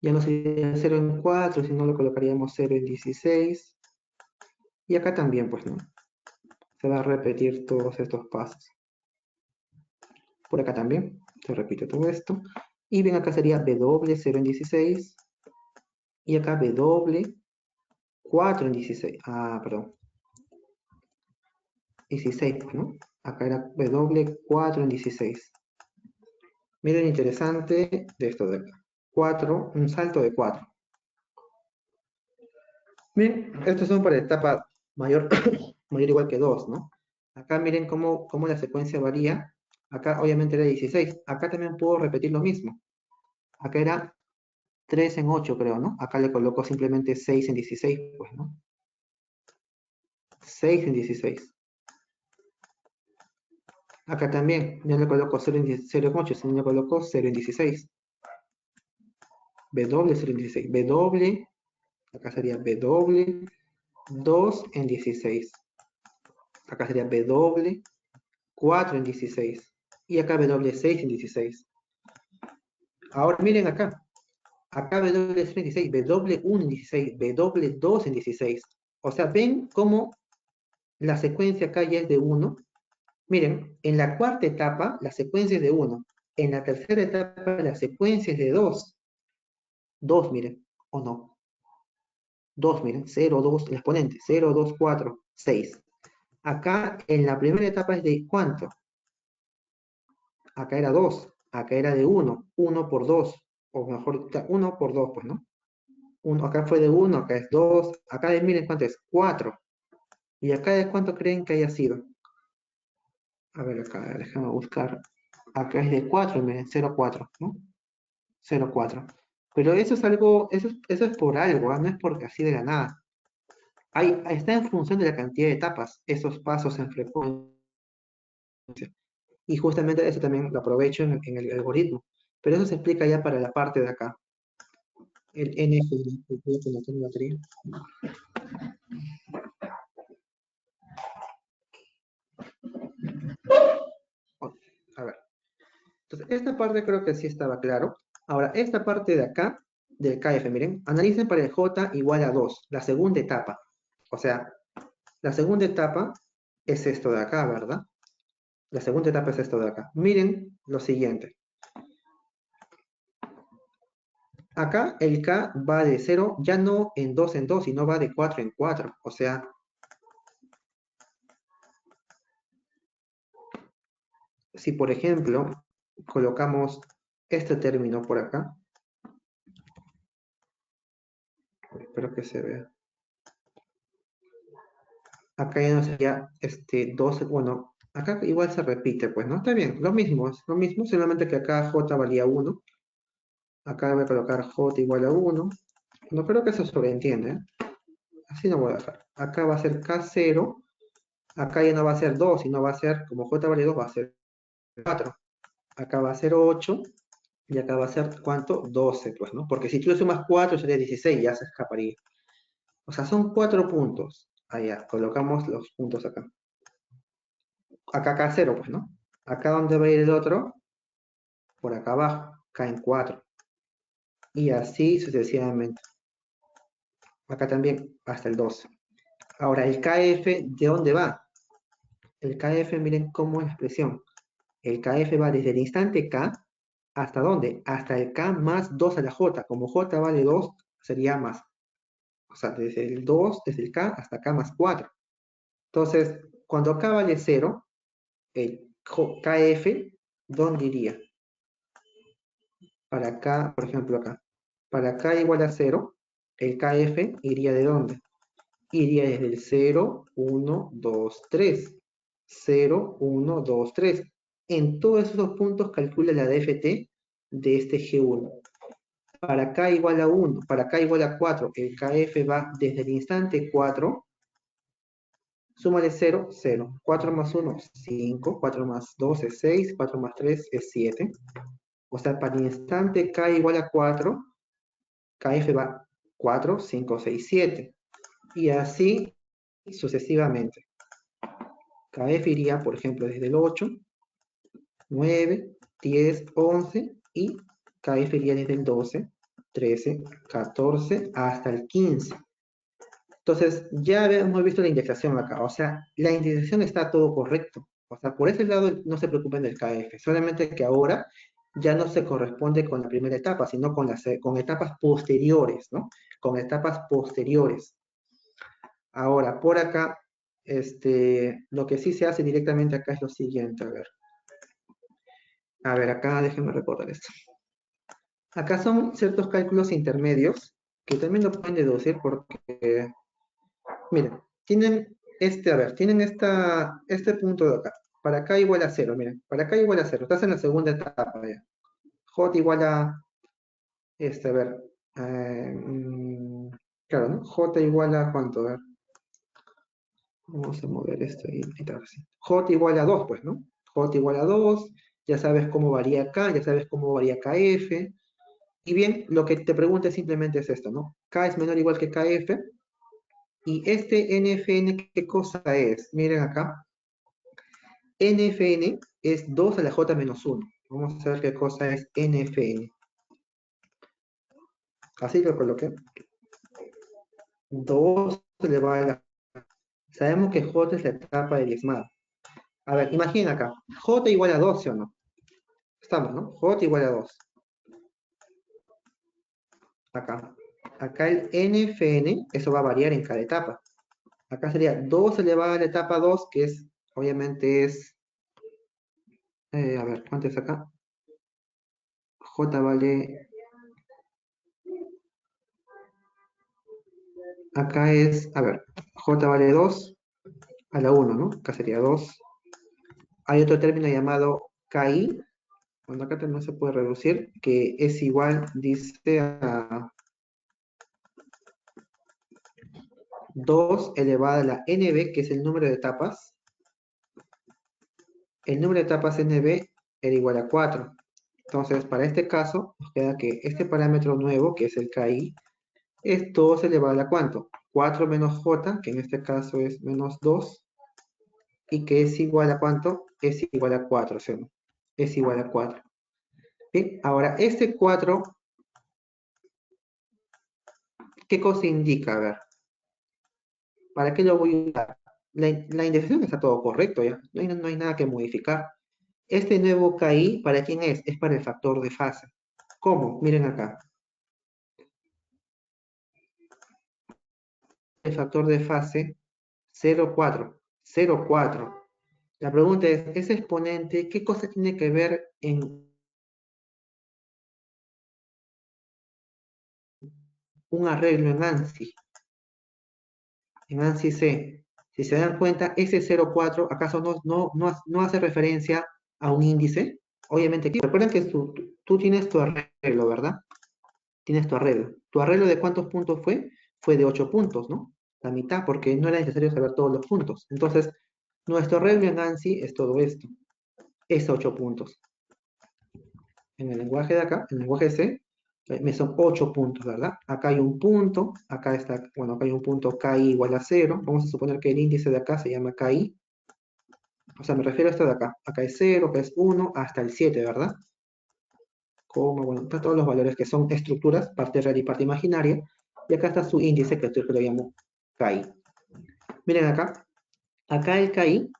ya no sería 0 en 4, sino lo colocaríamos 0 en 16. Y acá también, pues, ¿no? Se va a repetir todos estos pasos. Por acá también se repite todo esto. Y bien, acá sería W0 en 16. Y acá W4 en 16. Ah, perdón. 16, pues, ¿no? Acá era W4 en 16. Miren, interesante de esto de acá. 4, un salto de 4. Bien, estos son para etapa mayor, mayor igual que 2, ¿no? Acá miren cómo la secuencia varía. Acá obviamente era 16. Acá también puedo repetir lo mismo. Acá era 3 en 8, creo, ¿no? Acá le coloco simplemente 6 en 16, pues, ¿no? 6 en 16. Acá también, ya le coloco 0 en 8, sino le coloco 0 en 16. W 0 en 16. W, acá sería W 2 en 16. Acá sería W 4 en 16. Y acá W 6 en 16. Ahora miren acá. Acá W 3 en 16, W1 en 16, W2 en 16. O sea, ven cómo la secuencia acá ya es de 1. Miren, en la cuarta etapa la secuencia es de 1. En la tercera etapa la secuencia es de 2. 2, miren, o no. 2, miren, 0, 2, el exponente, 0, 2, 4, 6. Acá en la primera etapa es de ¿cuánto? Acá era 2, acá era de 1, 1 por 2, o mejor, 1 por 2, pues, ¿no? Acá fue de 1, acá es 2, acá de, miren cuánto es, 4. ¿Y acá de cuánto creen que haya sido? A ver, acá, déjame buscar. Acá es de 4, miren, 0, 4, ¿no? 0, 4. Pero eso es algo, eso es por algo, ¿ah? No es porque así de la nada. Está en función de la cantidad de etapas, esos pasos en frecuencia. Y justamente eso también lo aprovecho en el algoritmo. Pero eso se explica ya para la parte de acá. El NF, que no tiene batería. A ver. Entonces, esta parte creo que sí estaba claro. Ahora, esta parte de acá, del KF, miren, analicen para el J igual a 2, la segunda etapa. O sea, la segunda etapa es esto de acá, ¿verdad? La segunda etapa es esto de acá. Miren lo siguiente. Acá el K va de 0, ya no en 2 en 2, sino va de 4 en 4. O sea, si por ejemplo colocamos este término por acá, espero que se vea. Acá ya no sería 12, bueno, acá igual se repite, pues, ¿no? Está bien, lo mismo, es lo mismo, solamente que acá J valía 1. Acá voy a colocar J igual a 1. No creo que eso sobreentiende, ¿eh? Así no voy a dejar. Acá va a ser K0. Acá ya no va a ser 2, sino va a ser, como J vale 2, va a ser 4. Acá va a ser 8. Y acá va a ser, ¿cuánto? 12, pues, ¿no? Porque si tú le sumas 4 sería 16, ya se escaparía. O sea, son 4 puntos. Allá, colocamos los puntos acá. Acá K0, pues, ¿no? Acá donde va a ir el otro, por acá abajo, caen 4. Y así sucesivamente. Acá también, hasta el 12. Ahora, el KF, ¿de dónde va? El KF, miren cómo es la expresión. El KF va desde el instante K, ¿hasta dónde? Hasta el K más 2 a la J. Como J vale 2, sería más. O sea, desde el 2, desde el K hasta K más 4. Entonces, cuando K vale 0, el KF, ¿dónde iría? Para acá, por ejemplo, acá. Para K igual a 0, el KF iría ¿de dónde? Iría desde el 0, 1, 2, 3. 0, 1, 2, 3. En todos esos puntos calcula la DFT de este G1. Para K igual a 1, para K igual a 4, el KF va desde el instante 4. Súmale 0, 0. 4 más 1, 5. 4 más 2 es 6. 4 más 3 es 7. O sea, para el instante K igual a 4, KF va 4, 5, 6, 7. Y así sucesivamente. KF iría, por ejemplo, desde el 8, 9, 10, 11 y KF iría desde el 12, 13, 14 hasta el 15. Entonces, ya hemos visto la indexación acá. O sea, la indexación está todo correcto. O sea, por ese lado no se preocupen del KF. Solamente que ahora ya no se corresponde con la primera etapa, sino con etapas posteriores, ¿no? Con etapas posteriores. Ahora, por acá, lo que sí se hace directamente acá es lo siguiente. A ver, acá déjenme recordar esto. Acá son ciertos cálculos intermedios que también lo pueden deducir porque, miren, tienen tienen este punto de acá. Para acá igual a 0, miren, para acá igual a 0. Estás en la segunda etapa ya. J igual a, a ver, Claro, ¿no? J igual a ¿cuánto? A ver, vamos a mover esto y tal, así. J igual a 2, pues, ¿no? J igual a 2, ya sabes cómo varía K, ya sabes cómo varía KF. Y bien, lo que te pregunto simplemente es esto, ¿no? K es menor o igual que KF. Y este NFN, ¿qué cosa es? Miren acá. NFN es 2 a la J menos 1. Vamos a ver qué cosa es NFN. Así lo coloqué. 2 elevado a la... Sabemos que J es la etapa de diezmado. A ver, imagina acá. J igual a 2, ¿sí o no? Estamos, ¿no? J igual a 2. Acá. Acá el NFN, eso va a variar en cada etapa. Acá sería 2 elevado a la etapa 2, que es, obviamente es... a ver, ¿cuánto es acá? J vale... Acá es, a ver, J vale 2 a la 1, ¿no? Acá sería 2. Hay otro término llamado KI, bueno, acá también se puede reducir, que es igual, dice, a 2 elevado a la NB, que es el número de etapas. El número de etapas NB era igual a 4. Entonces, para este caso, nos queda que este parámetro nuevo, que es el KI, es 2 elevado a la ¿cuánto? 4 menos J, que en este caso es menos 2, y que es igual a ¿cuánto? Es igual a 4, ¿sí o no? Es igual a 4. Bien, ahora, este 4, ¿qué cosa indica? A ver, ¿para qué lo voy a usar? La indexación está todo correcto, ¿ya? No hay nada que modificar. Este nuevo KI, ¿para quién es? Es para el factor de fase. ¿Cómo? Miren acá. El factor de fase 0,4. 0,4. La pregunta es, ¿ese exponente qué cosa tiene que ver en un arreglo en ANSI? En ANSI C. Si se dan cuenta, ese 0,4 ¿acaso no hace referencia a un índice? Obviamente, sí. Recuerden que tú tienes tu arreglo, ¿verdad? Tienes tu arreglo. ¿Tu arreglo de cuántos puntos fue? Fue de 8 puntos, ¿no? La mitad, porque no era necesario saber todos los puntos. Entonces, nuestro arreglo en ANSI es todo esto. Es 8 puntos. En el lenguaje de acá, en el lenguaje C, me son 8 puntos, ¿verdad? Acá hay un punto, acá está, bueno, acá hay un punto KI igual a 0. Vamos a suponer que el índice de acá se llama KI. O sea, me refiero a esto de acá. Acá es 0, acá es 1, hasta el 7, ¿verdad? Como, bueno, están todos los valores que son estructuras, parte real y parte imaginaria. Y acá está su índice, que yo lo llamo KI. Miren acá. Acá el KI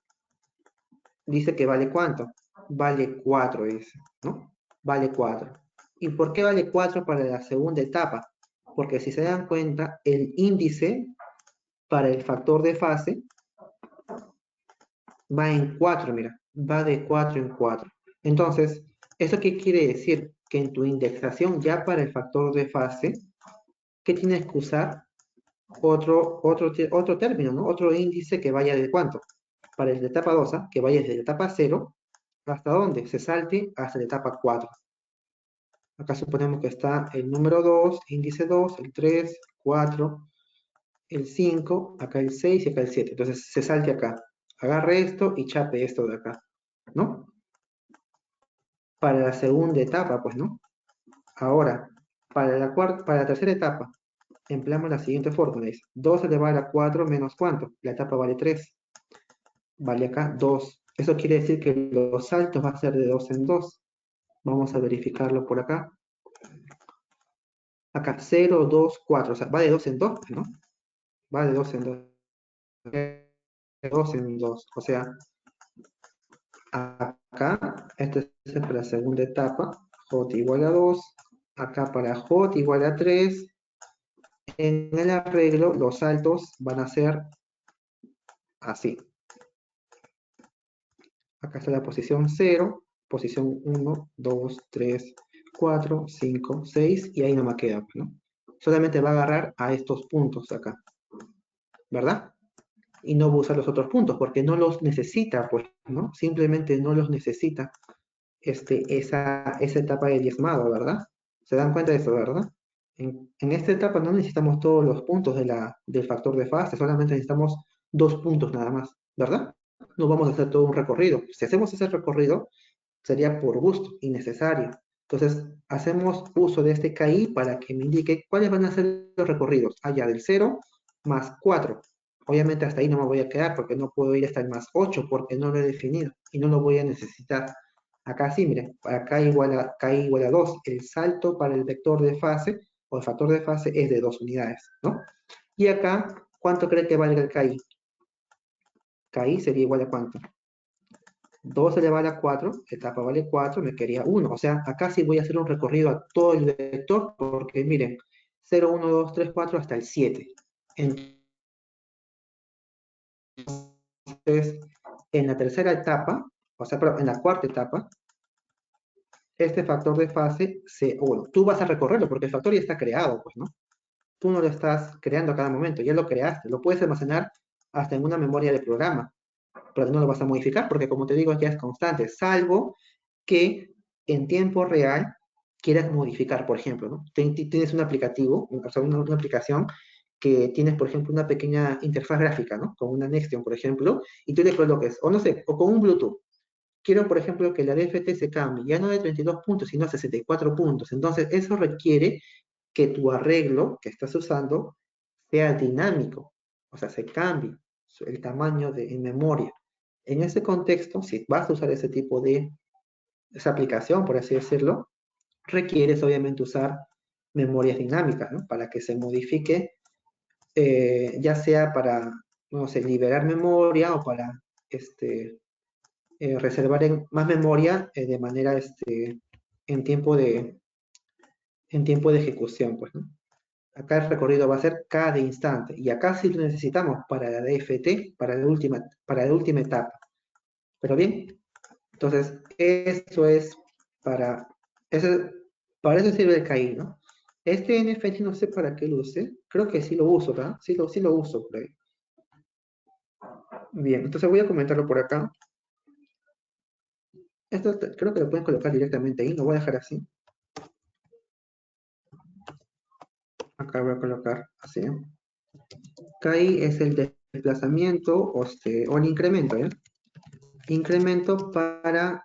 dice que vale ¿cuánto? Vale 4, dice, ¿no? Vale 4. ¿Y por qué vale 4 para la segunda etapa? Porque si se dan cuenta, el índice para el factor de fase va en 4, mira, va de 4 en 4. Entonces, ¿eso qué quiere decir? Que en tu indexación ya para el factor de fase, ¿qué tienes que usar? Otro término, ¿no? Otro índice que vaya de ¿cuánto? Para el de etapa 2, que vaya desde la etapa 0, ¿hasta dónde? Se salte hasta la etapa 4. Acá suponemos que está el número 2, índice 2, el 3, 4, el 5, acá el 6 y acá el 7. Entonces se salte acá. Agarre esto y chape esto de acá, ¿no? Para la segunda etapa, pues, ¿no? Ahora, para la tercera etapa, empleamos la siguiente fórmula. Es 2 elevado a la 4 menos ¿cuánto? La etapa vale 3. Vale acá 2. Eso quiere decir que los saltos van a ser de 2 en 2. Vamos a verificarlo por acá. Acá 0, 2, 4. O sea, va de 2 en 2, ¿no? Va de 2 en 2. De 2 en 2. O sea, acá, este es para la segunda etapa. J igual a 2. Acá para J igual a 3. En el arreglo, los saltos van a ser así. Acá está la posición 0, posición 1, 2, 3, 4, 5, 6 y ahí no me queda, ¿no? Solamente va a agarrar a estos puntos acá, ¿verdad? Y no va a usar los otros puntos porque no los necesita, pues, ¿no? Simplemente no los necesita esa etapa de diezmado, ¿verdad? ¿Se dan cuenta de eso, verdad? En esta etapa no necesitamos todos los puntos del factor de fase, solamente necesitamos 2 puntos nada más, ¿verdad? No vamos a hacer todo un recorrido. Si hacemos ese recorrido, sería por gusto, innecesario. Entonces, hacemos uso de este KI para que me indique cuáles van a ser los recorridos. Allá del 0 más 4. Obviamente hasta ahí no me voy a quedar porque no puedo ir hasta el más 8 porque no lo he definido y no lo voy a necesitar. Acá sí, miren, para KI igual a 2. El salto para el vector de fase o el factor de fase es de 2 unidades, ¿no? Y acá, ¿cuánto cree que valga el KI? KI sería igual a ¿cuánto? 2 elevado a 4, etapa vale 4, me quería 1. O sea, acá sí voy a hacer un recorrido a todo el vector, porque miren, 0, 1, 2, 3, 4 hasta el 7. Entonces, en la tercera etapa, o sea, en la cuarta etapa, este factor de fase, bueno, tú vas a recorrerlo, porque el factor ya está creado, pues, ¿no? Tú no lo estás creando a cada momento, ya lo creaste, lo puedes almacenar hasta en una memoria de programa, pero no lo vas a modificar, porque como te digo, ya es constante, salvo que en tiempo real quieras modificar, por ejemplo, ¿no? Tienes un aplicativo, o sea, una aplicación que tienes, por ejemplo, una pequeña interfaz gráfica, ¿no? Con una Nextion, por ejemplo, y tú le coloques, o no sé, o con un Bluetooth. Quiero, por ejemplo, que la DFT se cambie, ya no de 32 puntos, sino a 64 puntos. Entonces, eso requiere que tu arreglo que estás usando sea dinámico, o sea, se cambie el tamaño en memoria. En ese contexto, si vas a usar ese tipo de esa aplicación, por así decirlo, requieres obviamente usar memorias dinámicas, ¿no? Para que se modifique, ya sea para, no sé, liberar memoria o para reservar más memoria de manera en tiempo en tiempo de ejecución, pues, ¿no? Acá el recorrido va a ser cada instante y acá sí lo necesitamos para la DFT, para la última etapa. Pero bien, entonces eso es para, eso, para eso sirve el KI, ¿no? Este NFT no sé para qué lo use, creo que sí lo uso, ¿verdad? Sí lo uso por ahí. Bien, entonces voy a comentarlo por acá. Esto creo que lo pueden colocar directamente ahí, lo voy a dejar así. Acá voy a colocar así. KI es el desplazamiento o el incremento, ¿ya? Incremento para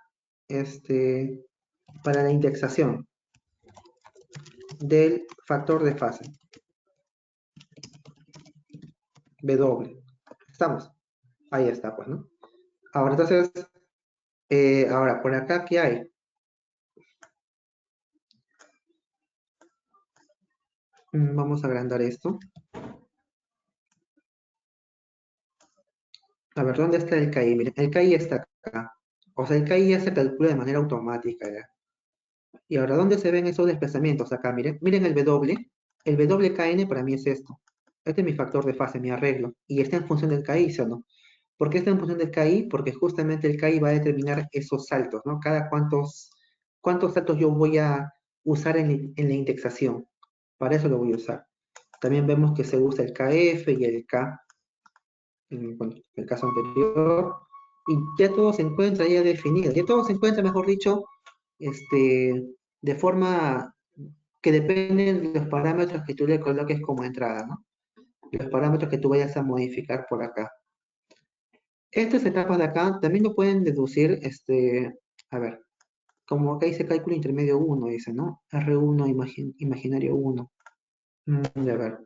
la indexación del factor de fase, W. ¿Estamos? Ahí está, pues, ¿no? Ahora, entonces, ahora, por acá, ¿qué hay? Vamos a agrandar esto. A ver, ¿dónde está el KI? Miren, el KI está acá. O sea, el KI ya se calcula de manera automática, ¿ya? Y ahora, ¿dónde se ven esos desplazamientos? Acá, miren, miren el W. El WKN para mí es esto. Este es mi factor de fase, mi arreglo. Y está en función del KI, ¿sí o no? ¿Por qué está en función del KI? Porque justamente el KI va a determinar esos saltos, ¿no? Cuántos saltos yo voy a usar en la indexación. Para eso lo voy a usar. También vemos que se usa el KF y el K en el caso anterior. Y ya todo se encuentra ya definido. Ya todo se encuentra, mejor dicho, de forma que dependen de los parámetros que tú le coloques como entrada, ¿no? Los parámetros que tú vayas a modificar por acá. Estas etapas de acá también lo pueden deducir, a ver, como acá dice cálculo intermedio 1, dice, ¿no? R1 imaginario 1. A ver.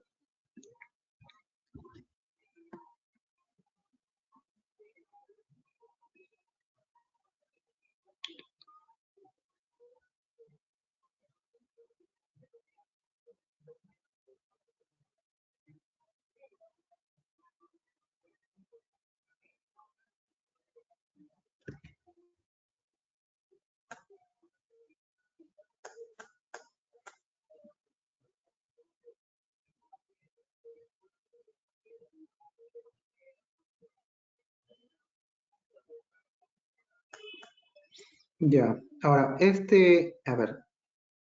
Ya, ahora, a ver,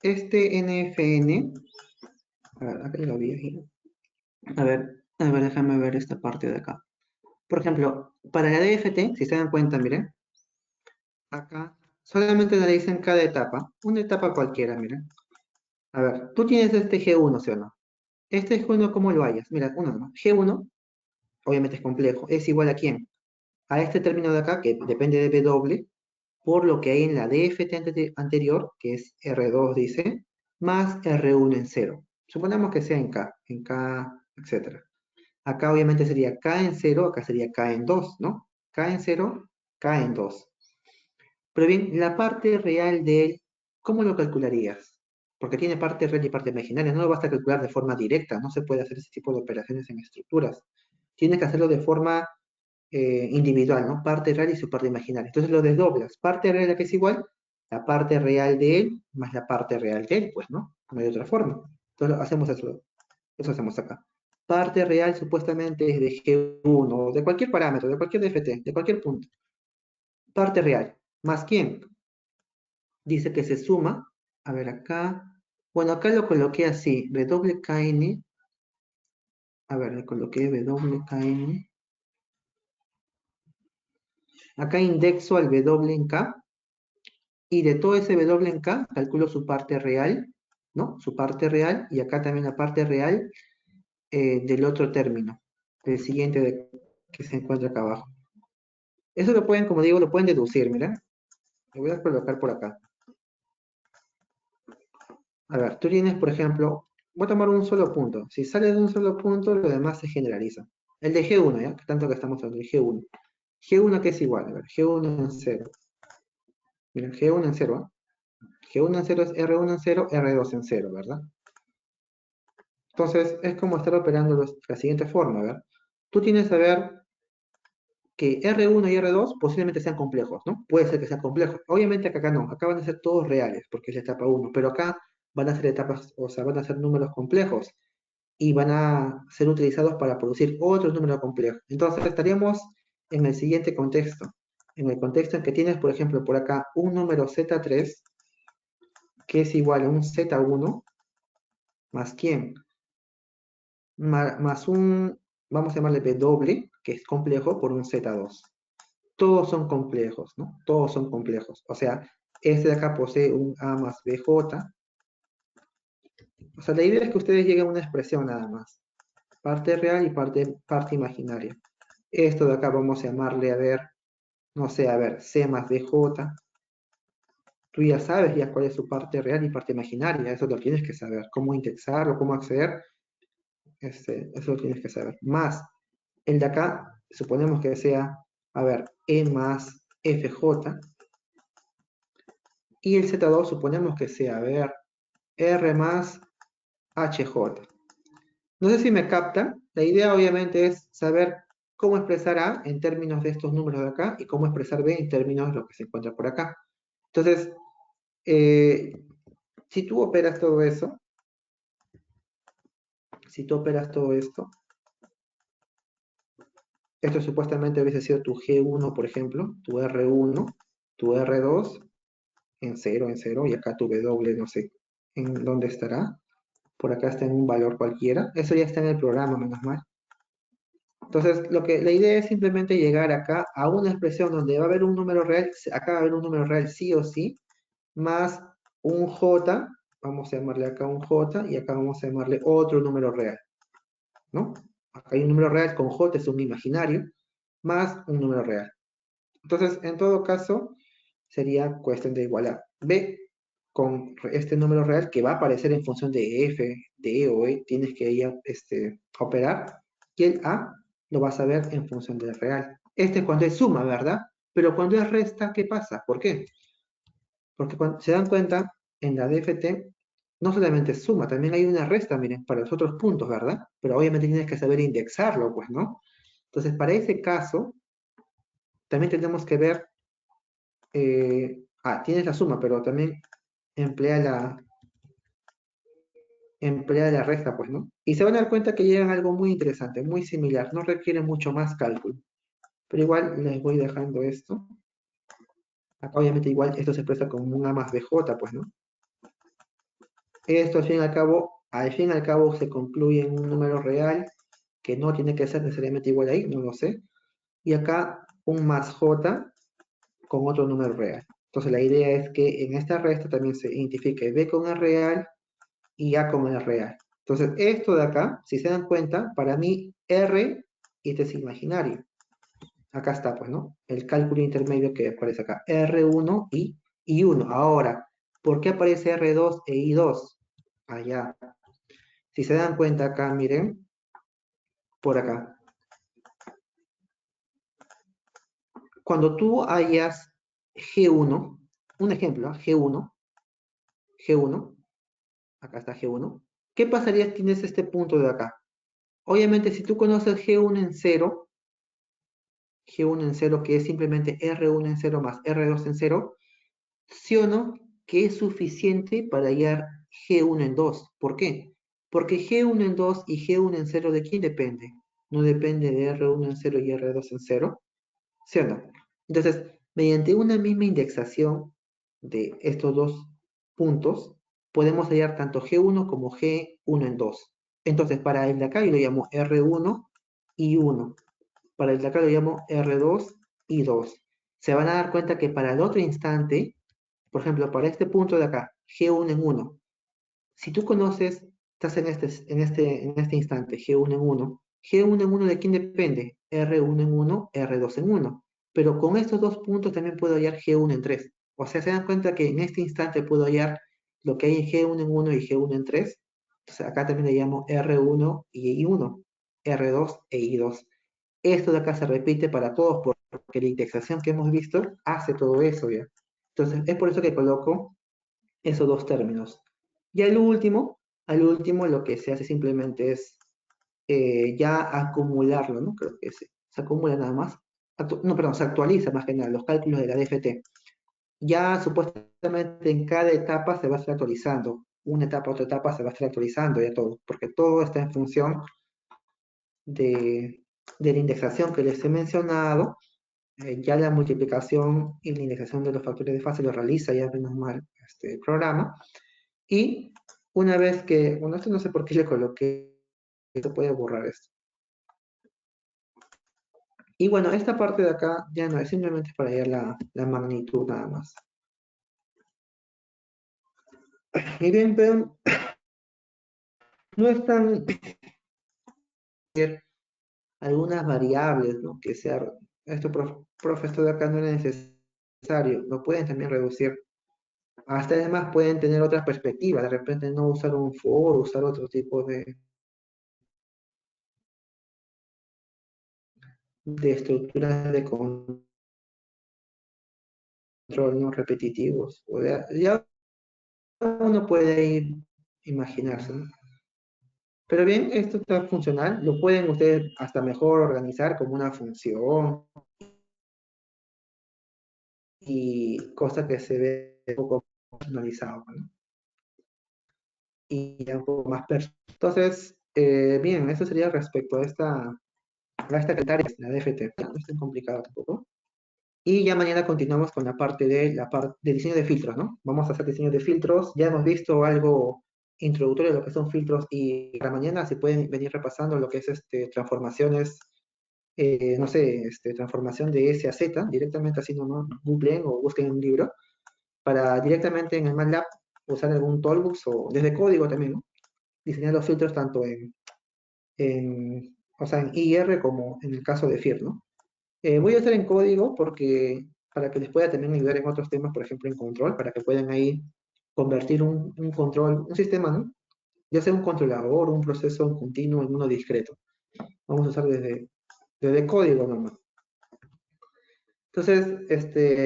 este NFN, a ver, acá lo vi aquí. A ver, déjame ver esta parte de acá. Por ejemplo, para la DFT, si se dan cuenta, miren, acá solamente le dicen cada etapa, una etapa cualquiera, miren. A ver, tú tienes este G1, ¿sí o no? Este G1, ¿cómo lo hayas? Mira, uno nomás. G1, obviamente es complejo. ¿Es igual a quién? A este término de acá, que depende de W, por lo que hay en la DFT anterior, que es R2, dice, más R1 en cero. Suponemos que sea en K, etc. Acá obviamente sería K en cero, acá sería K en 2, ¿no? K en cero, K en 2. Pero bien, la parte real de él, ¿cómo lo calcularías? Porque tiene parte real y parte imaginaria, no lo vas a calcular de forma directa, no se puede hacer ese tipo de operaciones en estructuras. Tienes que hacerlo de forma individual, ¿no? Parte real y su parte imaginaria. Entonces lo desdoblas. Parte real que es igual, la parte real de él más la parte real de él, pues, ¿no? No hay otra forma. Entonces hacemos eso hacemos acá. Parte real supuestamente es de G1, de cualquier parámetro, de cualquier DFT, de cualquier punto. Parte real. ¿Más quién? Dice que se suma. A ver acá. Bueno, acá lo coloqué así. WKN. A ver, le coloqué WKN. Acá indexo al W en K. Y de todo ese W en K, calculo su parte real, ¿no? Su parte real. Y acá también la parte real del otro término. El siguiente que se encuentra acá abajo. Eso lo pueden, como digo, lo pueden deducir, mira. Lo voy a colocar por acá. A ver, tú tienes, por ejemplo, voy a tomar un solo punto. Si sale de un solo punto, lo demás se generaliza. El de G1, ¿ya? Tanto que estamos hablando, el G1. G1 que es igual, a ver, G1 en 0. Mira, G1 en 0, ¿eh? G1 en 0 es R1 en 0, R2 en 0, ¿verdad? Entonces, es como estar operando de la siguiente forma, ¿verdad? Tú tienes que ver que R1 y R2 posiblemente sean complejos, ¿no? Puede ser que sean complejos. Obviamente acá no, acá van a ser todos reales, porque es la etapa 1, pero acá van a ser etapas, o sea, van a ser números complejos y van a ser utilizados para producir otro número complejo. Entonces estaríamos en el siguiente contexto, en el contexto en que tienes, por ejemplo, por acá un número Z3 que es igual a un Z1 más quién, más un, vamos a llamarle B doble, que es complejo, por un Z2. Todos son complejos, ¿no? Todos son complejos. O sea, este de acá posee un A más BJ. O sea, la idea es que ustedes lleguen a una expresión nada más. Parte real y parte imaginaria. Esto de acá vamos a llamarle, a ver, no sé, a ver, C más DJ. Tú ya sabes ya cuál es su parte real y parte imaginaria. Eso lo tienes que saber. Cómo indexarlo, cómo acceder. Eso lo tienes que saber. Más el de acá, suponemos que sea, a ver, E más FJ. Y el Z2 suponemos que sea, a ver, R más HJ. No sé si me captan. La idea obviamente es saber cómo expresar A en términos de estos números de acá y cómo expresar B en términos de lo que se encuentra por acá. Entonces, eh, si tú operas todo eso, si tú operas todo esto, esto supuestamente hubiese sido tu G1, por ejemplo, tu R1, tu R2 en cero, y acá tu W, no sé en dónde estará. Por acá está en un valor cualquiera. Eso ya está en el programa, menos mal. Entonces, la idea es simplemente llegar acá a una expresión donde va a haber un número real, acá va a haber un número real sí o sí, más un J, vamos a llamarle acá un J, y acá vamos a llamarle otro número real, ¿no? Acá hay un número real con J, es un imaginario, más un número real. Entonces, en todo caso, sería cuestión de igualar B con este número real que va a aparecer en función de F, de E o E, tienes que ir a operar, y el A lo vas a ver en función del real. Este es cuando es suma, ¿verdad? Pero cuando es resta, ¿qué pasa? ¿Por qué? Porque cuando se dan cuenta, en la DFT no solamente es suma, también hay una resta, miren, para los otros puntos, ¿verdad? Pero obviamente tienes que saber indexarlo, pues, ¿no? Entonces, para ese caso, también tenemos que ver, tienes la suma, pero también emplea la resta, pues, ¿no? Y se van a dar cuenta que llegan a algo muy interesante, muy similar, no requiere mucho más cálculo. Pero igual les voy dejando esto. Acá obviamente igual esto se expresa como un A más BJ, pues, ¿no? Esto al fin y al cabo se concluye en un número real, que no tiene que ser necesariamente igual ahí, no lo sé. Y acá un más J con otro número real. Entonces la idea es que en esta resta también se identifique B con el real y A como es real. Entonces, esto de acá, si se dan cuenta, para mí R, y este es imaginario. Acá está, pues, ¿no? El cálculo intermedio que aparece acá, R1 y 1. Ahora, ¿por qué aparece R2 e I2? Allá. Si se dan cuenta acá, miren, por acá. Cuando tú hayas G1, un ejemplo, G1, acá está G1, ¿qué pasaría si tienes este punto de acá? Obviamente, si tú conoces G1 en 0, que es simplemente R1 en 0 más R2 en 0, ¿sí o no? Que es suficiente para hallar G1 en 2. ¿Por qué? Porque G1 en 2 y G1 en 0, ¿de quién depende? No depende de R1 en 0 y R2 en 0, ¿sí o no? Entonces, mediante una misma indexación de estos dos puntos, podemos hallar tanto G1 como G1 en 2. Entonces, para el de acá yo lo llamo R1 y 1. Para el de acá lo llamo R2 y 2. Se van a dar cuenta que para el otro instante, por ejemplo, para este punto de acá, G1 en 1, si tú conoces, estás en este instante, G1 en 1, G1 en 1 ¿de quién depende? R1 en 1, R2 en 1. Pero con estos dos puntos también puedo hallar G1 en 3. O sea, se dan cuenta que en este instante puedo hallar lo que hay en G1 en 1 y G1 en 3. Entonces acá también le llamo R1 y I1, R2 e I2. Esto de acá se repite para todos porque la indexación que hemos visto hace todo eso, ¿ya? Entonces, es por eso que coloco esos dos términos. Y al último lo que se hace simplemente es ya acumularlo, ¿no? Creo que se acumula nada más. No, perdón, se actualiza más que nada los cálculos de la DFT. Ya supuestamente en cada etapa se va a estar actualizando. Una etapa, otra etapa se va a estar actualizando ya todo, porque todo está en función de la indexación que les he mencionado. Ya la multiplicación y la indexación de los factores de fase lo realiza ya menos mal este programa. Y una vez que, bueno, esto no sé por qué le coloqué, esto puede borrar esto. Y bueno, esta parte de acá ya no es simplemente para hallar la magnitud nada más. Y bien, pero no es tan algunas variables, ¿no? Que sea, esto, profe, esto de acá no es necesario, lo pueden también reducir. Hasta además pueden tener otras perspectivas, de repente no usar un for, usar otro tipo de estructuras de control no repetitivos. O ya uno puede ir imaginarse, ¿no? Pero bien, esto está funcional, lo pueden ustedes hasta mejor organizar como una función y cosa que se ve un poco personalizado, ¿no? Y ya un poco más personal. Entonces, bien, eso sería respecto a esta criteria, la DFT. No es tan complicado tampoco. Y ya mañana continuamos con la parte de diseño de filtros, ¿no? Vamos a hacer diseño de filtros. Ya hemos visto algo introductorio de lo que son filtros y para mañana si pueden venir repasando lo que es transformaciones, no sé, transformación de S a Z, directamente así nomás, googleen o busquen un libro, para directamente en el MATLAB usar algún toolbox o desde código también, ¿no? Diseñar los filtros tanto o sea, en IR como en el caso de FIR, ¿no? Voy a hacer en código porque para que les pueda también ayudar en otros temas, por ejemplo en control, para que puedan ahí convertir un control, un sistema, ¿no? Ya sea un controlador, un proceso continuo en uno discreto. Vamos a usar desde código nomás. Entonces,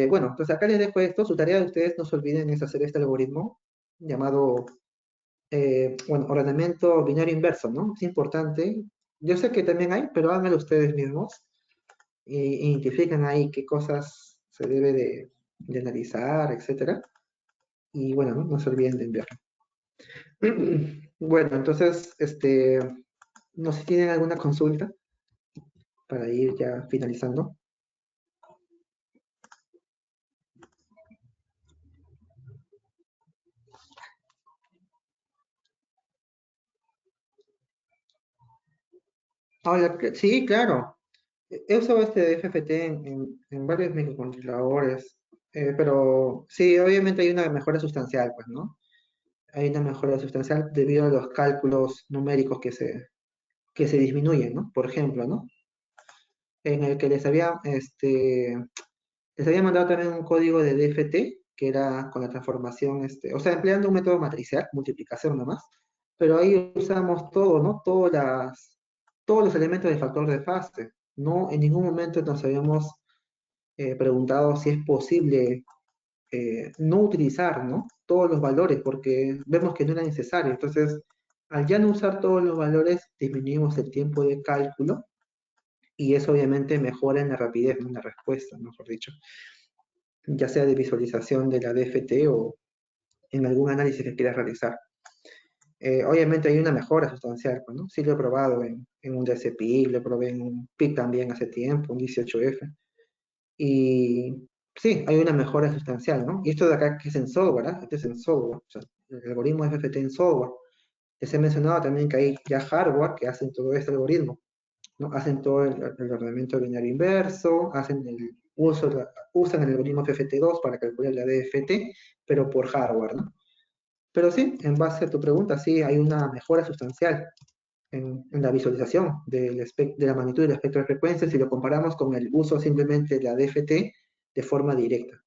bueno, entonces acá les dejo esto. Su tarea de ustedes, no se olviden, es hacer este algoritmo llamado, bueno, ordenamiento binario inverso, ¿no? Es importante. Yo sé que también hay, pero háganlo ustedes mismos. Identifican ahí qué cosas se debe de analizar, etcétera. Y bueno, no se olviden de enviarlo. Bueno, entonces, no sé si tienen alguna consulta para ir ya finalizando. Ahora, sí, claro. He usado este FFT en varios microcontroladores, pero sí, obviamente hay una mejora sustancial, pues, ¿no? hay una mejora sustancial debido a los cálculos numéricos que se disminuyen, ¿no? Por ejemplo, ¿no? En el que les había mandado también un código de DFT, que era con la transformación, o sea, empleando un método matricial, multiplicación nomás, pero ahí usamos todo, ¿no? Todos los elementos del factor de fase. No, en ningún momento nos habíamos preguntado si es posible no utilizar, ¿no? Todos los valores, porque vemos que no era necesario. Entonces, al ya no usar todos los valores, disminuimos el tiempo de cálculo y eso obviamente mejora en la rapidez, ¿no? En la respuesta, mejor dicho, ya sea de visualización de la DFT o en algún análisis que quieras realizar. Obviamente hay una mejora sustancial, pues, ¿no? Sí lo he probado en un DSPI, lo probé en un PIC también hace tiempo, un 18F, y sí, hay una mejora sustancial, ¿no? Y esto de acá que es en software, ¿ah? Este es en software, o sea, el algoritmo FFT en software. Les he mencionado también que hay ya hardware que hacen todo este algoritmo, ¿no? Hacen todo el ordenamiento binario inverso, usan el algoritmo FFT2 para calcular la DFT, pero por hardware, ¿no? Pero sí, en base a tu pregunta, sí hay una mejora sustancial en la visualización de la magnitud del espectro de frecuencias si lo comparamos con el uso simplemente de la DFT de forma directa.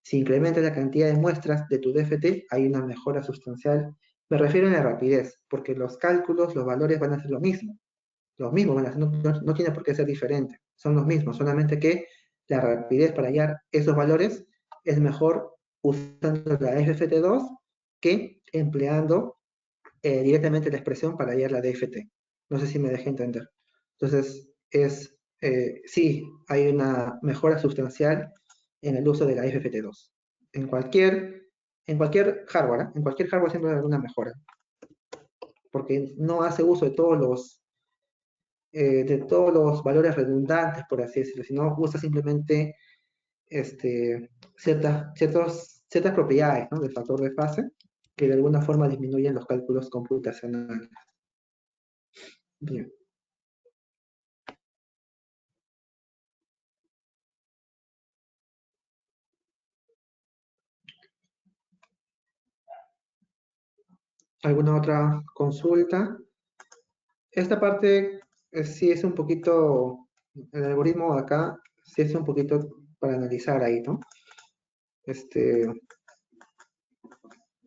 Si incrementas la cantidad de muestras de tu DFT, hay una mejora sustancial. Me refiero a la rapidez, porque los cálculos, los valores van a ser lo mismo. Los mismos van a ser, no tiene por qué ser diferente. Son los mismos, solamente que la rapidez para hallar esos valores es mejor usando la FFT2 que empleando directamente la expresión para hallar la DFT. No sé si me dejé entender. Entonces, sí, hay una mejora sustancial en el uso de la FFT2. En cualquier hardware, ¿eh? En cualquier hardware siempre va a haber una mejora, porque no hace uso de todos los valores redundantes, por así decirlo, sino usa simplemente ciertas propiedades, ¿no? Del factor de fase que de alguna forma disminuyen los cálculos computacionales. Bien. ¿Alguna otra consulta? Esta parte sí es un poquito, el algoritmo de acá sí es un poquito para analizar ahí, ¿no? Este,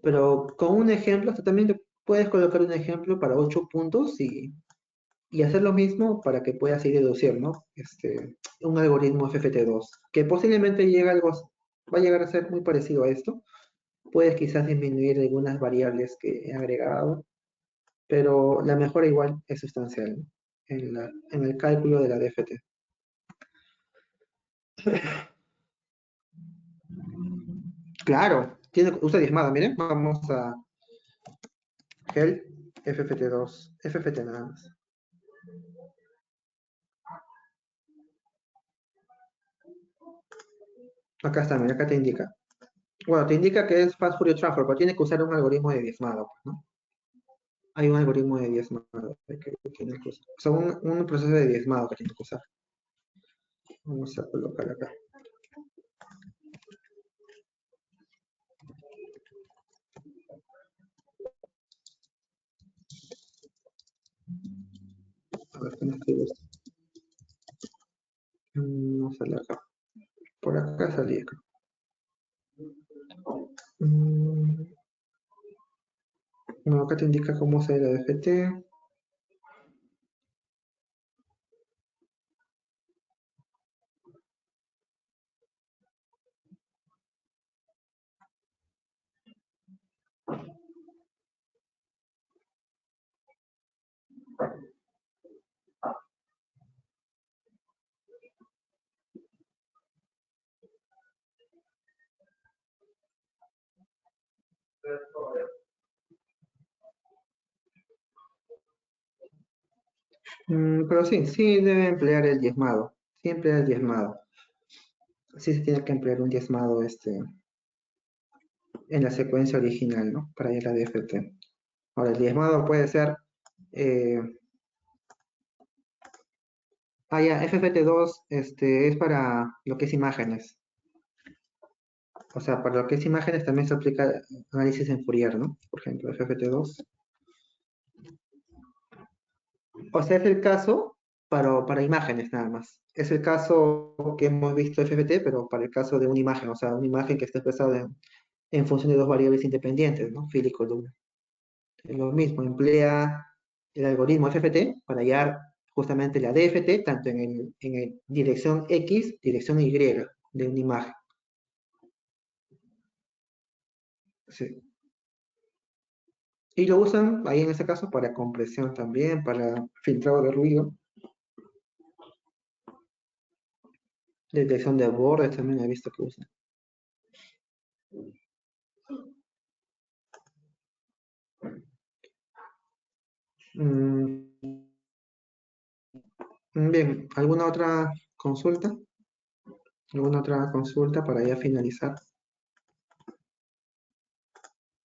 pero con un ejemplo, hasta también te puedes colocar un ejemplo para 8 puntos y hacer lo mismo para que puedas ir deducir, ¿no? Un algoritmo FFT2, que posiblemente va a llegar a ser muy parecido a esto. Puedes quizás disminuir algunas variables que he agregado, pero la mejora igual es sustancial, ¿no? En el cálculo de la DFT. Claro, usa diezmada, miren, vamos a GEL FFT2, FFT nada más. Acá está, mira, acá te indica. Bueno, te indica que es Fast Fourier Transfer, pero tiene que usar un algoritmo de diezmado, ¿no? Hay un algoritmo de diezmado que tiene que usar. O sea, un proceso de diezmado que tiene que usar. Vamos a colocar acá. A ver, ¿qué me escribe esto? No sale acá. Por acá salía acá. No, acá te indica cómo sale la DFT. Pero sí, sí debe emplear el diezmado. Siempre el diezmado. Sí se tiene que emplear un diezmado en la secuencia original, ¿no? Para ir a la DFT. Ahora, el diezmado puede ser. eh, ya, FFT2 es para lo que es imágenes. O sea, para lo que es imágenes también se aplica análisis en Fourier, ¿no? Por ejemplo, FFT2. O sea, es el caso para imágenes nada más. Es el caso que hemos visto FFT, pero para el caso de una imagen, o sea, una imagen que está expresada en función de dos variables independientes, ¿no? Fila y columna. Es lo mismo, emplea el algoritmo FFT para hallar justamente la DFT, tanto en dirección X, dirección Y de una imagen. Sí. Y lo usan ahí en ese caso para compresión también, para filtrado de ruido, detección de bordes también he visto que usan. Mm, bien, ¿alguna otra consulta? ¿Alguna otra consulta para ya finalizar?